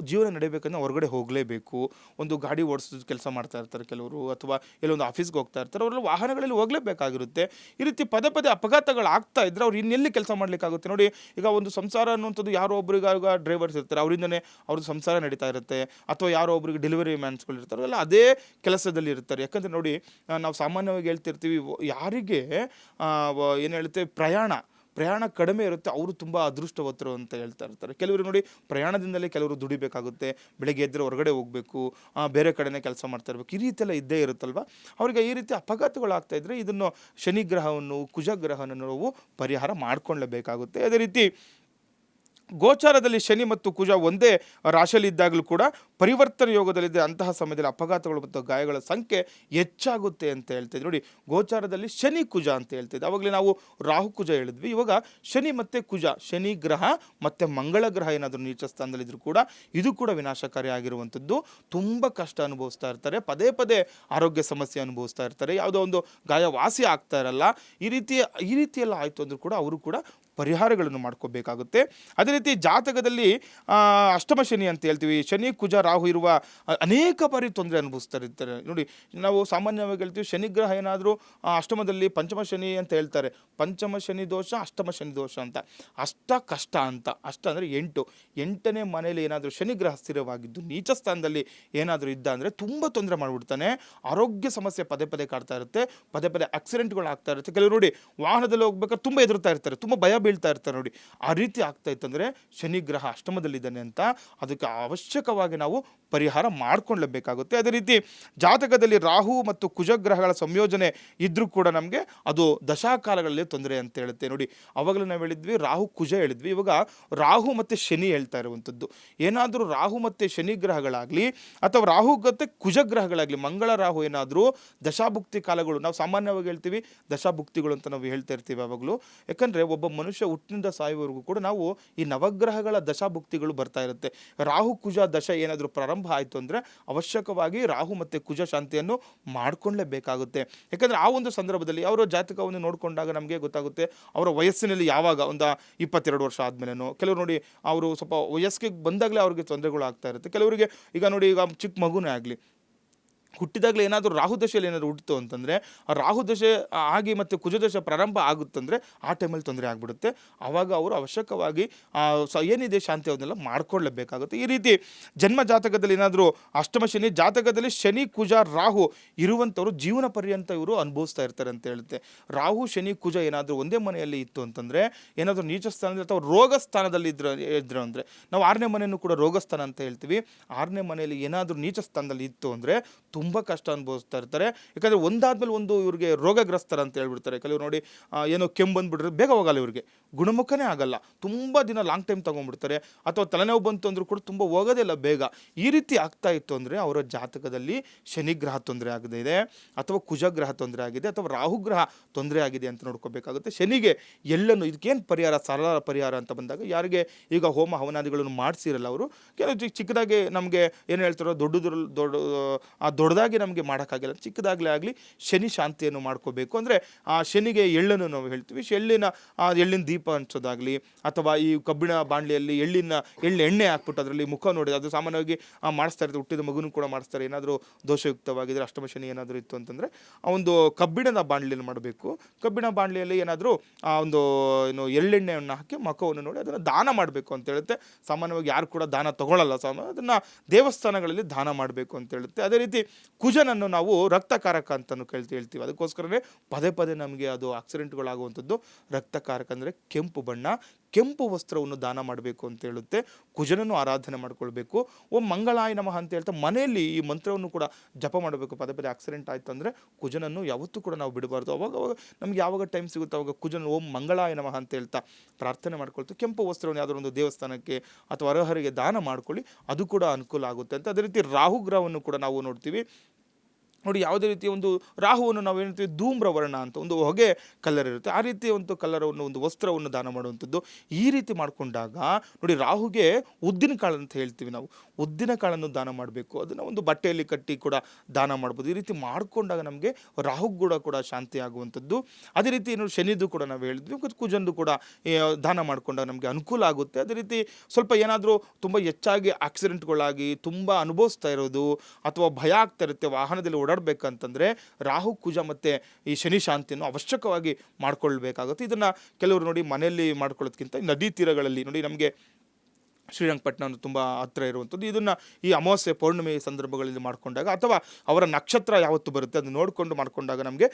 [SPEAKER 2] ಜೀವನ ನಡಿಬೇಕಂದ್ರೆ ಹೊರಗಡೆ ಹೋಗಲೇಬೇಕು. ಒಂದು ಗಾಡಿ ಓಡಿಸೋದು ಕೆಲಸ ಮಾಡ್ತಾ ಇರ್ತಾರೆ ಕೆಲವರು, ಅಥವಾ ಎಲ್ಲೊಂದು ಆಫೀಸ್ಗೆ ಹೋಗ್ತಾ ಇರ್ತಾರೆ, ಅವರೆಲ್ಲ ವಾಹನಗಳಲ್ಲಿ ಹೋಗಲೇಬೇಕಾಗಿರುತ್ತೆ. ಈ ರೀತಿ ಪದೇ ಪದೇ ಅಪಘಾತಗಳಾಗ್ತಾ ಇದ್ದರೆ ಅವ್ರು ಇನ್ನೆಲ್ಲಿ ಕೆಲಸ ಮಾಡಲಿಕ್ಕಾಗುತ್ತೆ ನೋಡಿ. ಈಗ ಒಂದು ಸಂಸಾರ ಅನ್ನುವಂಥದ್ದು ಯಾರೋ ಒಬ್ರಿಗೆ ಡ್ರೈವರ್ಸ್ ಇರ್ತಾರೆ, ಅವರಿಂದನೇ ಅವ್ರದ್ದು ಸಂಸಾರ ನಡೀತಾ ಇರುತ್ತೆ, ಅಥವಾ ಯಾರೋ ಒಬ್ರಿಗೆ ಡೆಲಿವರಿ ಮ್ಯಾನ್ಸ್ಗಳು ಇರ್ತಾರೆ, ಎಲ್ಲ ಅದೇ ಕೆಲಸದಲ್ಲಿ ಇರ್ತಾರೆ. ಯಾಕಂದರೆ ನೋಡಿ, ನಾವು ಸಾಮಾನ್ಯವಾಗಿ ಹೇಳ್ತಿರ್ತೀವಿ, ಯಾರಿಗೆ ಏನು ಹೇಳ್ತೇವೆ, ಪ್ರಯಾಣ ಕಡಿಮೆ ಇರುತ್ತೆ ಅವರು ತುಂಬ ಅದೃಷ್ಟವಂತರು ಅಂತ ಹೇಳ್ತಾ ಇರ್ತಾರೆ. ಕೆಲವರು ನೋಡಿ ಪ್ರಯಾಣದಿಂದಲೇ ಕೆಲವರು ದುಡಿಬೇಕಾಗುತ್ತೆ, ಬೆಳಗ್ಗೆ ಎದ್ದರೆ ಹೊರಗಡೆ ಹೋಗಬೇಕು, ಬೇರೆ ಕಡೆನೇ ಕೆಲಸ ಮಾಡ್ತಾ ಇರಬೇಕು, ಈ ರೀತಿ ಎಲ್ಲ ಇದ್ದೇ ಇರುತ್ತಲ್ವ. ಅವರಿಗೆ ಈ ರೀತಿ ಅಪಘಾತಗಳಾಗ್ತಾ ಇದ್ದರೆ ಇದನ್ನು ಶನಿಗ್ರಹವನ್ನು ಕುಜಗ್ರಹವನ್ನು ನಾವು ಪರಿಹಾರ ಮಾಡ್ಕೊಳ್ಳೇಬೇಕಾಗುತ್ತೆ. ಅದೇ ರೀತಿ ಗೋಚಾರದಲ್ಲಿ ಶನಿ ಮತ್ತು ಕುಜ ಒಂದೇ ರಾಶಿಯಲ್ಲಿದ್ದಾಗಲೂ ಕೂಡ ಪರಿವರ್ತನೆ ಯೋಗದಲ್ಲಿದ್ದರೆ ಅಂತಹ ಸಮಯದಲ್ಲಿ ಅಪಘಾತಗಳು ಮತ್ತು ಗಾಯಗಳ ಸಂಖ್ಯೆ ಹೆಚ್ಚಾಗುತ್ತೆ ಅಂತ ಹೇಳ್ತಿದ್ವಿ. ನೋಡಿ, ಗೋಚಾರದಲ್ಲಿ ಶನಿ ಕುಜ ಅಂತ ಹೇಳ್ತಿದ್ವಿ. ಆವಾಗಲೇ ನಾವು ರಾಹು ಕುಜ ಹೇಳಿದ್ವಿ. ಇವಾಗ ಶನಿ ಮತ್ತು ಕುಜ, ಶನಿ ಗ್ರಹ ಮತ್ತು ಮಂಗಳ ಗ್ರಹ ಏನಾದರೂ ನೀಚ ಸ್ಥಾನದಲ್ಲಿದ್ದರೂ ಕೂಡ ಇದು ಕೂಡ ವಿನಾಶಕಾರಿ ಆಗಿರುವಂಥದ್ದು. ತುಂಬ ಕಷ್ಟ ಅನುಭವಿಸ್ತಾ ಇರ್ತಾರೆ, ಪದೇ ಪದೇ ಆರೋಗ್ಯ ಸಮಸ್ಯೆ ಅನುಭವಿಸ್ತಾ ಇರ್ತಾರೆ, ಯಾವುದೋ ಒಂದು ಗಾಯ ವಾಸಿ ಆಗ್ತಾ ಇರಲ್ಲ. ಈ ರೀತಿ ಎಲ್ಲ ಆಯಿತು ಅಂದರೂ ಕೂಡ ಅವರು ಕೂಡ ಪರಿಹಾರಗಳನ್ನು ಮಾಡ್ಕೋಬೇಕಾಗುತ್ತೆ. ಅದೇ ರೀತಿ ಜಾತಕದಲ್ಲಿ ಅಷ್ಟಮ ಶನಿ ಅಂತ ಹೇಳ್ತೀವಿ, ಶನಿ ಕುಜ ರಾಹು ಇರುವ ಅನೇಕ ಬಾರಿ ತೊಂದರೆ ಅನುಭವಿಸ್ತಾ ಇರ್ತಾರೆ. ನೋಡಿ, ನಾವು ಸಾಮಾನ್ಯವಾಗಿ ಹೇಳ್ತೀವಿ ಶನಿಗ್ರಹ ಏನಾದರೂ ಅಷ್ಟಮದಲ್ಲಿ ಪಂಚಮ ಶನಿ ಅಂತ ಹೇಳ್ತಾರೆ, ಪಂಚಮ ಶನಿ ದೋಷ ಅಷ್ಟಮ ಶನಿ ದೋಷ ಅಂತ. ಅಷ್ಟ ಕಷ್ಟ ಅಂತ, ಅಷ್ಟ ಅಂದರೆ 8ನೇ ಮನೆಯಲ್ಲಿ ಏನಾದರೂ ಶನಿಗ್ರಹ ಸ್ಥಿರವಾಗಿದ್ದು ನೀಚ ಸ್ಥಾನದಲ್ಲಿ ಏನಾದರೂ ಇದ್ದ ಅಂದರೆ ತುಂಬ ತೊಂದರೆ ಮಾಡಿಬಿಡ್ತಾನೆ. ಆರೋಗ್ಯ ಸಮಸ್ಯೆ ಪದೇ ಪದೇ ಕಾಡ್ತಾ ಇರುತ್ತೆ, ಪದೇ ಪದೇ ಆಕ್ಸಿಡೆಂಟ್ಗಳು ಆಗ್ತಾ ಇರುತ್ತೆ. ಕೆಲವರು ನೋಡಿ ವಾಹನದಲ್ಲಿ ಹೋಗ್ಬೇಕಾದ್ರೆ ತುಂಬ ಹೆದರ್ತಾ ಇರ್ತಾರೆ, ತುಂಬ ಭಯ ಬೀಳ್ತಾ ಇರ್ತಾರೆ. ನೋಡಿ, ಆ ರೀತಿ ಆಗ್ತಾ ಇತ್ತಂದರೆ ಶನಿಗ್ರಹ ಅಷ್ಟಮದಲ್ಲಿದ್ದಾನೆ ಅಂತ. ಅದಕ್ಕೆ ಅವಶ್ಯಕವಾಗಿ ನಾವು ಪರಿಹಾರ ಮಾಡ್ಕೊಳ್ಳೇಬೇಕಾಗುತ್ತೆ. ಅದೇ ರೀತಿ ಜಾತಕದಲ್ಲಿ ರಾಹು ಮತ್ತು ಕುಜಗ್ರಹಗಳ ಸಂಯೋಜನೆ ಇದ್ರೂ ಕೂಡ ನಮಗೆ ಅದು ದಶಾಕಾಲಗಳಲ್ಲಿ ತೊಂದರೆ ಅಂತ ಹೇಳುತ್ತೆ. ನೋಡಿ, ಅವಾಗಲೂ ನಾವು ಹೇಳಿದ್ವಿ ರಾಹು ಕುಜ ಹೇಳಿದ್ವಿ, ಇವಾಗ ರಾಹು ಮತ್ತು ಶನಿ ಹೇಳ್ತಾ ಇರುವಂಥದ್ದು. ಏನಾದರೂ ರಾಹು ಮತ್ತು ಶನಿ ಗ್ರಹಗಳಾಗಲಿ ಅಥವಾ ರಾಹು ಮತ್ತು ಕುಜಗ್ರಹಗಳಾಗಲಿ, ಮಂಗಳ ರಾಹು ಏನಾದರೂ ದಶಾಭುಕ್ತಿ ಕಾಲಗಳು, ನಾವು ಸಾಮಾನ್ಯವಾಗಿ ಹೇಳ್ತೀವಿ ದಶಾಭುಕ್ತಿಗಳು ಅಂತ ನಾವು ಹೇಳ್ತಾ ಇರ್ತೀವಿ ಯಾವಾಗಲೂ. ಯಾಕಂದರೆ ಒಬ್ಬ ಮನುಷ್ಯ ಹುಟ್ಟಿನಿಂದ ಸಾಯುವವರೆಗೂ ಕೂಡ ನಾವು ಈ ನವಗ್ರಹಗಳ ದಶಾಭುಕ್ತಿಗಳು ಬರ್ತಾ ಇರುತ್ತೆ. ರಾಹು ಕುಜ ದಶ ಏನಾದರೂ ಪ್ರಾರಂಭ ಆಯಿತು ಅಂದರೆ ಅವಶ್ಯಕವಾಗಿ ರಾಹು ಮತ್ತು ಕುಜ ಶಾಂತಿಯನ್ನು ಮಾಡ್ಕೊಳ್ಳೇಬೇಕಾಗುತ್ತೆ. ಯಾಕಂದರೆ ಆ ಒಂದು ಸಂದರ್ಭದಲ್ಲಿ ಅವರ ಜಾತಕವನ್ನು ನೋಡಿಕೊಂಡಾಗ ನಮಗೆ ಗೊತ್ತಾಗುತ್ತೆ ಅವರ ವಯಸ್ಸಿನಲ್ಲಿ ಯಾವಾಗ ಒಂದು 22 ವರ್ಷ ಆದಮೇಲೆನೋ, ಕೆಲವರು ನೋಡಿ ಅವರು ಸ್ವಲ್ಪ ವಯಸ್ಸಿಗೆ ಬಂದಾಗಲೇ ಅವ್ರಿಗೆ ತೊಂದರೆಗಳು ಆಗ್ತಾ ಇರುತ್ತೆ. ಕೆಲವರಿಗೆ ಈಗ ನೋಡಿ, ಈಗ ಚಿಕ್ಕ ಮಗುನೇ ಆಗಲಿ ಹುಟ್ಟಿದಾಗಲೇ ಏನಾದರೂ ರಾಹುದಶೆಯಲ್ಲಿ ಏನಾದರೂ ಹುಟ್ಟಿತು ಅಂತಂದರೆ ಆ ರಾಹುದಶೆ ಆಗಿ ಮತ್ತು ಕುಜದಶೆ ಪ್ರಾರಂಭ ಆಗುತ್ತಂದರೆ ಆ ಟೈಮಲ್ಲಿ ತೊಂದರೆ ಆಗಿಬಿಡುತ್ತೆ. ಆವಾಗ ಅವರು ಅವಶ್ಯಕವಾಗಿ ಏನಿದೆ ಶಾಂತಿ ಅವನ್ನೆಲ್ಲ ಮಾಡ್ಕೊಳ್ಳೇಬೇಕಾಗುತ್ತೆ. ಈ ರೀತಿ ಜನ್ಮ ಜಾತಕದಲ್ಲಿ ಏನಾದರೂ ಅಷ್ಟಮ ಶನಿ ಜಾತಕದಲ್ಲಿ ಶನಿ ಕುಜ ರಾಹು ಇರುವಂಥವ್ರು ಜೀವನ ಪರ್ಯಂತ ಇವರು ಅನುಭವಿಸ್ತಾ ಇರ್ತಾರೆ ಅಂತ ಹೇಳುತ್ತೆ. ರಾಹು ಶನಿ ಕುಜ ಏನಾದರೂ ಒಂದೇ ಮನೆಯಲ್ಲಿ ಇತ್ತು ಅಂತಂದರೆ, ಏನಾದರೂ ನೀಚ ಸ್ಥಾನದಲ್ಲಿ ಅಥವಾ ರೋಗ ಸ್ಥಾನದಲ್ಲಿ ಇದ್ರು ಅಂದರೆ, ನಾವು 6ನೇ ಮನೆಯನ್ನು ಕೂಡ ರೋಗಸ್ಥಾನ ಅಂತ ಹೇಳ್ತೀವಿ. 6ನೇ ಮನೆಯಲ್ಲಿ ಏನಾದರೂ ನೀಚ ಸ್ಥಾನದಲ್ಲಿ ಇತ್ತು ಅಂದರೆ ತುಂಬ ಕಷ್ಟ ಅನುಭವಿಸ್ತಾ ಇರ್ತಾರೆ. ಯಾಕಂದರೆ ಒಂದಾದ್ಮೇಲೆ ಒಂದು ಇವ್ರಿಗೆ ರೋಗಗ್ರಸ್ತರ ಅಂತ ಹೇಳ್ಬಿಡ್ತಾರೆ. ಕೆಲವರು ನೋಡಿ ಏನೋ ಕೆಮ್ಮು ಬಂದುಬಿಟ್ರೆ ಬೇಗ ಹೋಗಲ್ಲ, ಇವ್ರಿಗೆ ಗುಣಮುಖನೇ ಆಗಲ್ಲ, ತುಂಬ ದಿನ ಲಾಂಗ್ ಟೈಮ್ ತೊಗೊಂಡ್ಬಿಡ್ತಾರೆ. ಅಥವಾ ತಲೆನೋವು ಬಂತು ಅಂದರೂ ಕೂಡ ತುಂಬ ಹೋಗೋದೇ ಇಲ್ಲ ಬೇಗ. ಈ ರೀತಿ ಆಗ್ತಾ ಇತ್ತು ಅಂದರೆ ಅವರ ಜಾತಕದಲ್ಲಿ ಶನಿಗ್ರಹ ತೊಂದರೆ ಆಗಿದೆ, ಅಥವಾ ಕುಜಗ್ರಹ ತೊಂದರೆ ಆಗಿದೆ, ಅಥವಾ ರಾಹುಗ್ರಹ ತೊಂದರೆ ಆಗಿದೆ ಅಂತ ನೋಡ್ಕೋಬೇಕಾಗುತ್ತೆ. ಶನಿಗೆ ಎಲ್ಲನ್ನು ಇದಕ್ಕೇನು ಪರಿಹಾರ, ಸರಳ ಪರಿಹಾರ ಅಂತ ಬಂದಾಗ, ಯಾರಿಗೆ ಈಗ ಹೋಮ ಹವನಾದಿಗಳನ್ನು ಮಾಡಿಸಿರಲ್ಲ ಅವರು ಕೆಲವು ಚಿಕ್ಕದಾಗಿ ನಮಗೆ ಏನು ಹೇಳ್ತಾರೋ ದೊಡ್ಡದಾಗಿ ನಮಗೆ ಮಾಡೋಕ್ಕಾಗಿಲ್ಲ, ಚಿಕ್ಕದಾಗಲೇ ಆಗಲಿ ಶನಿ ಶಾಂತಿಯನ್ನು ಮಾಡ್ಕೋಬೇಕು. ಅಂದರೆ ಆ ಶನಿಗೆ ಎಳ್ಳನ್ನು ನಾವು ಹೇಳ್ತೀವಿ, ಎಳ್ಳಿನ ದೀಪ ಹಂಚೋದಾಗಲಿ, ಅಥವಾ ಈ ಕಬ್ಬಿಣ ಬಾಣಲಿಯಲ್ಲಿ ಎಣ್ಣೆ ಹಾಕ್ಬಿಟ್ಟು ಅದರಲ್ಲಿ ಮುಖ ನೋಡಿ, ಅದು ಸಾಮಾನ್ಯವಾಗಿ ಮಾಡಿಸ್ತಾ ಇರ್ತಾರೆ, ಹುಟ್ಟಿದ ಮಗುನೂ ಕೂಡ ಮಾಡಿಸ್ತಾರೆ. ಏನಾದರೂ ದೋಷಯುಕ್ತವಾಗಿದ್ದರೆ ಅಷ್ಟಮ ಶನಿ ಏನಾದರೂ ಇತ್ತು ಅಂತಂದರೆ ಆ ಒಂದು ಕಬ್ಬಿಣದ ಬಾಣಲಿಯನ್ನು ಮಾಡಬೇಕು. ಕಬ್ಬಿಣ ಬಾಣಲಿಯಲ್ಲಿ ಏನಾದರೂ ಒಂದು ಎಳ್ಳೆಣ್ಣೆಯನ್ನು ಹಾಕಿ ಮುಖವನ್ನು ನೋಡಿ ಅದನ್ನು ದಾನ ಮಾಡಬೇಕು ಅಂತ ಹೇಳುತ್ತೆ. ಸಾಮಾನ್ಯವಾಗಿ ಯಾರು ಕೂಡ ದಾನ ತಗೊಳ್ಳಲ್ಲ, ಅದನ್ನು ದೇವಸ್ಥಾನಗಳಲ್ಲಿ ದಾನ ಮಾಡಬೇಕು ಅಂತ ಹೇಳುತ್ತೆ. ಅದೇ ರೀತಿ ಕುಜನನ್ನು ನಾವು ರಕ್ತಕಾರಕ ಅಂತಲೂ ಹೇಳ್ತೀವಿ. ಅದಕ್ಕೋಸ್ಕರವೇ ಪದೇ ಪದೇ ನಮಗೆ ಅದು ಆಕ್ಸಿಡೆಂಟ್ಗಳಾಗುವಂಥದ್ದು. ರಕ್ತಕಾರಕ ಅಂದರೆ ಕೆಂಪು ಬಣ್ಣ, ಕೆಂಪು ವಸ್ತ್ರವನ್ನು ದಾನ ಮಾಡಬೇಕು ಅಂತ ಹೇಳುತ್ತೆ. ಕುಜನನ್ನು ಆರಾಧನೆ ಮಾಡ್ಕೊಳ್ಬೇಕು. ಓಂ ಮಂಗಳಾಯ ನಮಃ ಅಂತ ಹೇಳ್ತಾ ಮನೆಯಲ್ಲಿ ಈ ಮಂತ್ರವನ್ನು ಕೂಡ ಜಪ ಮಾಡಬೇಕು. ಪದೇ ಪದೇ ಆಕ್ಸಿಡೆಂಟ್ ಆಯಿತು ಅಂದರೆ ಕುಜನನ್ನು ಯಾವತ್ತೂ ಕೂಡ ನಾವು ಬಿಡಬಾರ್ದು. ಅವಾಗ ನಮ್ಗೆ ಯಾವಾಗ ಟೈಮ್ ಸಿಗುತ್ತೋ ಅವಾಗ ಕುಜನ ಓಂ ಮಂಗಳಾಯ ನಮಃ ಅಂತ ಹೇಳ್ತಾ ಪ್ರಾರ್ಥನೆ ಮಾಡ್ಕೊಳ್ತೀವಿ. ಕೆಂಪು ವಸ್ತ್ರವನ್ನು ಯಾವುದೋ ಒಂದು ದೇವಸ್ಥಾನಕ್ಕೆ ಅಥವಾ ಅರ್ಹರಿಗೆ ದಾನ ಮಾಡ್ಕೊಳ್ಳಿ, ಅದು ಕೂಡ ಅನುಕೂಲ ಆಗುತ್ತೆ ಅಂತ. ಅದೇ ರೀತಿ ರಾಹುಗ್ರಹವನ್ನು ಕೂಡ ನಾವು ನೋಡ್ತೀವಿ. ನೋಡಿ, ಯಾವುದೇ ರೀತಿಯ ಒಂದು ರಾಹುವನ್ನು ನಾವು ಏನಂತೀವಿ ಧೂಮ್ರವರ್ಣ ಅಂತ, ಒಂದು ಹೊಗೆ ಕಲರ್ ಇರುತ್ತೆ, ಆ ರೀತಿಯ ಒಂದು ಕಲರವನ್ನು, ಒಂದು ವಸ್ತ್ರವನ್ನು ದಾನ ಮಾಡುವಂಥದ್ದು. ಈ ರೀತಿ ಮಾಡಿಕೊಂಡಾಗ ನೋಡಿ, ರಾಹುಗೆ ಉದ್ದಿನ ಕಾಳು ಅಂತ ಹೇಳ್ತೀವಿ ನಾವು, ಉದ್ದಿನ ಕಾಳನ್ನು ದಾನ ಮಾಡಬೇಕು. ಅದನ್ನು ಒಂದು ಬಟ್ಟೆಯಲ್ಲಿ ಕಟ್ಟಿ ಕೂಡ ದಾನ ಮಾಡ್ಬೋದು. ಈ ರೀತಿ ಮಾಡಿಕೊಂಡಾಗ ನಮಗೆ ರಾಹು ಕೂಡ ಶಾಂತಿ ಆಗುವಂಥದ್ದು. ಅದೇ ರೀತಿ ಶನಿದು ಕೂಡ ನಾವು ಹೇಳಿದ್ವಿ, ಕುಜಂದು ಕೂಡ ದಾನ ಮಾಡಿಕೊಂಡಾಗ ನಮಗೆ ಅನುಕೂಲ ಆಗುತ್ತೆ. ಅದೇ ರೀತಿ ಸ್ವಲ್ಪ ಏನಾದರೂ ತುಂಬ ಹೆಚ್ಚಾಗಿ ಆಕ್ಸಿಡೆಂಟ್ಗಳಾಗಿ ತುಂಬ ಅನುಭವಿಸ್ತಾ ಇರೋದು ಅಥವಾ ಭಯ ಆಗ್ತಾ ಇರುತ್ತೆ, ವಾಹನದಲ್ಲಿ ಓಡಾಡಬೇಕಂತಂದರೆ ರಾಹು ಕುಜ ಮತ್ತು ಈ ಶನಿ ಶಾಂತಿಯನ್ನು ಅವಶ್ಯಕವಾಗಿ ಮಾಡ್ಕೊಳ್ಬೇಕಾಗುತ್ತೆ. ಇದನ್ನು ಕೆಲವರು ನೋಡಿ ಮನೆಯಲ್ಲಿ ಮಾಡ್ಕೊಳ್ಳೋದಕ್ಕಿಂತ ನದಿ ತೀರಗಳಲ್ಲಿ ನೋಡಿ, ನಮಗೆ ಶ್ರೀರಂಗಪಟ್ಟಣ ತುಂಬ ಹತ್ತಿರ ಇರುವಂಥದ್ದು. ಇದನ್ನು ಈ ಅಮಾವಾಸ್ಯೆ ಪೌರ್ಣಿಮೆ ಸಂದರ್ಭಗಳಲ್ಲಿ ಮಾಡಿಕೊಂಡಾಗ ಅಥವಾ ಅವರ ನಕ್ಷತ್ರ ಯಾವತ್ತು ಬರುತ್ತೆ ಅದನ್ನು ನೋಡಿಕೊಂಡು ಮಾಡಿಕೊಂಡಾಗ ನಮಗೆ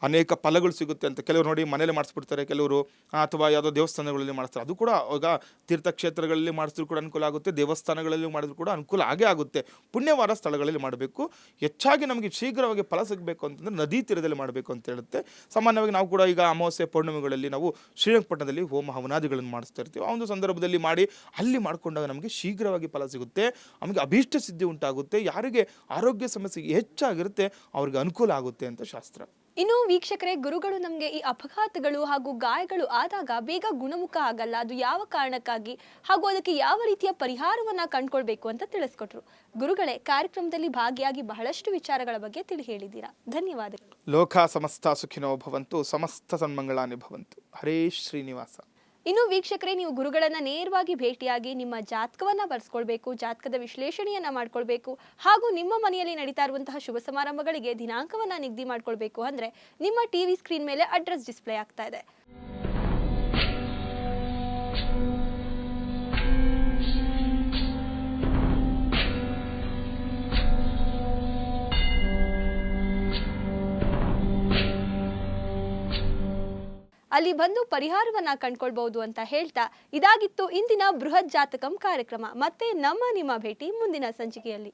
[SPEAKER 2] ಅನೇಕ ಫಲಗಳು ಸಿಗುತ್ತೆ ಅಂತ. ಕೆಲವರು ನೋಡಿ ಮನೇಲಿ ಮಾಡಿಸ್ಬಿಡ್ತಾರೆ, ಕೆಲವರು ಅಥವಾ ಯಾವುದೋ ದೇವಸ್ಥಾನಗಳಲ್ಲಿ ಮಾಡಿಸ್ತಾರೆ. ಅದು ಕೂಡ ಆಗ ತೀರ್ಥಕ್ಷೇತ್ರಗಳಲ್ಲಿ ಮಾಡಿಸಿದ್ರು ಕೂಡ ಅನುಕೂಲ ಆಗುತ್ತೆ, ದೇವಸ್ಥಾನಗಳಲ್ಲಿ ಮಾಡಿದ್ರು ಕೂಡ ಅನುಕೂಲ ಆಗೇ ಆಗುತ್ತೆ. ಪುಣ್ಯವಾದ ಸ್ಥಳಗಳಲ್ಲಿ ಮಾಡಬೇಕು. ಹೆಚ್ಚಾಗಿ ನಮಗೆ ಶೀಘ್ರವಾಗಿ ಫಲ ಸಿಗಬೇಕು ಅಂತಂದರೆ ನದಿ ತೀರದಲ್ಲಿ ಮಾಡಬೇಕು ಅಂತ ಹೇಳುತ್ತೆ. ಸಾಮಾನ್ಯವಾಗಿ ನಾವು ಕೂಡ ಈಗ ಅಮಾವಾಸ್ಯೆ ಪೌರ್ಣಿಮೆಗಳಲ್ಲಿ ನಾವು ಶ್ರೀರಂಗಪಟ್ಟಣದಲ್ಲಿ ಹೋಮ ಹವನಾದಿಗಳನ್ನು ಮಾಡಿಸ್ತಾ ಇರ್ತೀವಿ. ಆ ಒಂದು ಸಂದರ್ಭದಲ್ಲಿ ಮಾಡಿ ಅಲ್ಲಿ ಮಾಡಿಕೊಂಡಾಗ ನಮಗೆ ಶೀಘ್ರವಾಗಿ ಫಲ ಸಿಗುತ್ತೆ, ನಮಗೆ ಅಭೀಷ್ಟ ಸಿದ್ಧಿ ಉಂಟಾಗುತ್ತೆ, ಯಾರಿಗೆ ಆರೋಗ್ಯ ಸಮಸ್ಯೆ ಹೆಚ್ಚಾಗಿರುತ್ತೆ ಅವ್ರಿಗೆ ಅನುಕೂಲ ಆಗುತ್ತೆ ಅಂತ ಶಾಸ್ತ್ರ.
[SPEAKER 1] ಇನ್ನು ವೀಕ್ಷಕರೇ, ಗುರುಗಳು ನಮಗೆ ಈ ಅಪಘಾತಗಳು ಹಾಗೂ ಗಾಯಗಳು ಆದಾಗ ಬೇಗ ಗುಣಮುಖ ಆಗಲ್ಲ, ಅದು ಯಾವ ಕಾರಣಕ್ಕಾಗಿ ಹಾಗೂ ಅದಕ್ಕೆ ಯಾವ ರೀತಿಯ ಪರಿಹಾರವನ್ನ ಕಂಡುಕೊಳ್ಬೇಕು ಅಂತ ತಿಳಿಸ್ಕೊಟ್ರು. ಗುರುಗಳೇ, ಕಾರ್ಯಕ್ರಮದಲ್ಲಿ ಭಾಗಿಯಾಗಿ ಬಹಳಷ್ಟು ವಿಚಾರಗಳ ಬಗ್ಗೆ ತಿಳಿ ಹೇಳಿದ್ದೀರಾ. ಧನ್ಯವಾದಗಳು.
[SPEAKER 2] ಲೋಕ ಸಮಸ್ತ ಸುಖಿನೋ ಭವಂತು, ಸಮಸ್ತ ಸನ್ಮಂಗಳಾನಿ ಭವಂತು. ಹರೇ ಶ್ರೀನಿವಾಸ.
[SPEAKER 1] ಇನ್ನು ವೀಕ್ಷಕರೇ, ನೀವು ಗುರುಗಳನ್ನ ನೇರವಾಗಿ ಭೇಟಿಯಾಗಿ ನಿಮ್ಮ ಜಾತಕವನ್ನ ಬರ್ಸ್ಕೊಳ್ಬೇಕು, ಜಾತಕದ ವಿಶ್ಲೇಷಣೆಯನ್ನ ಮಾಡ್ಕೊಳ್ಬೇಕು ಹಾಗೂ ನಿಮ್ಮ ಮನೆಯಲ್ಲಿ ನಡೀತಾ ಇರುವಂತಹ ಶುಭ ಸಮಾರಂಭಗಳಿಗೆ ದಿನಾಂಕವನ್ನ ನಿಗದಿ ಮಾಡ್ಕೊಳ್ಬೇಕು ಅಂದ್ರೆ ನಿಮ್ಮ ಟಿವಿ ಸ್ಕ್ರೀನ್ ಮೇಲೆ ಅಡ್ರೆಸ್ ಡಿಸ್ಪ್ಲೇ ಆಗ್ತಾ ಇದೆ. ಅಲ್ಲಿ ಬಂದು ಪರಿಹಾರವನ್ನ ಕಂಡುಕೊಳ್ಬಹುದು ಅಂತ ಹೇಳ್ತಾ, ಇದಾಗಿತ್ತು ಇಂದಿನ ಬೃಹತ್ ಜಾತಕಂ ಕಾರ್ಯಕ್ರಮ. ಮತ್ತೆ ನಿಮ್ಮ ಭೇಟಿ ಮುಂದಿನ ಸಂಚಿಕೆಯಲ್ಲಿ.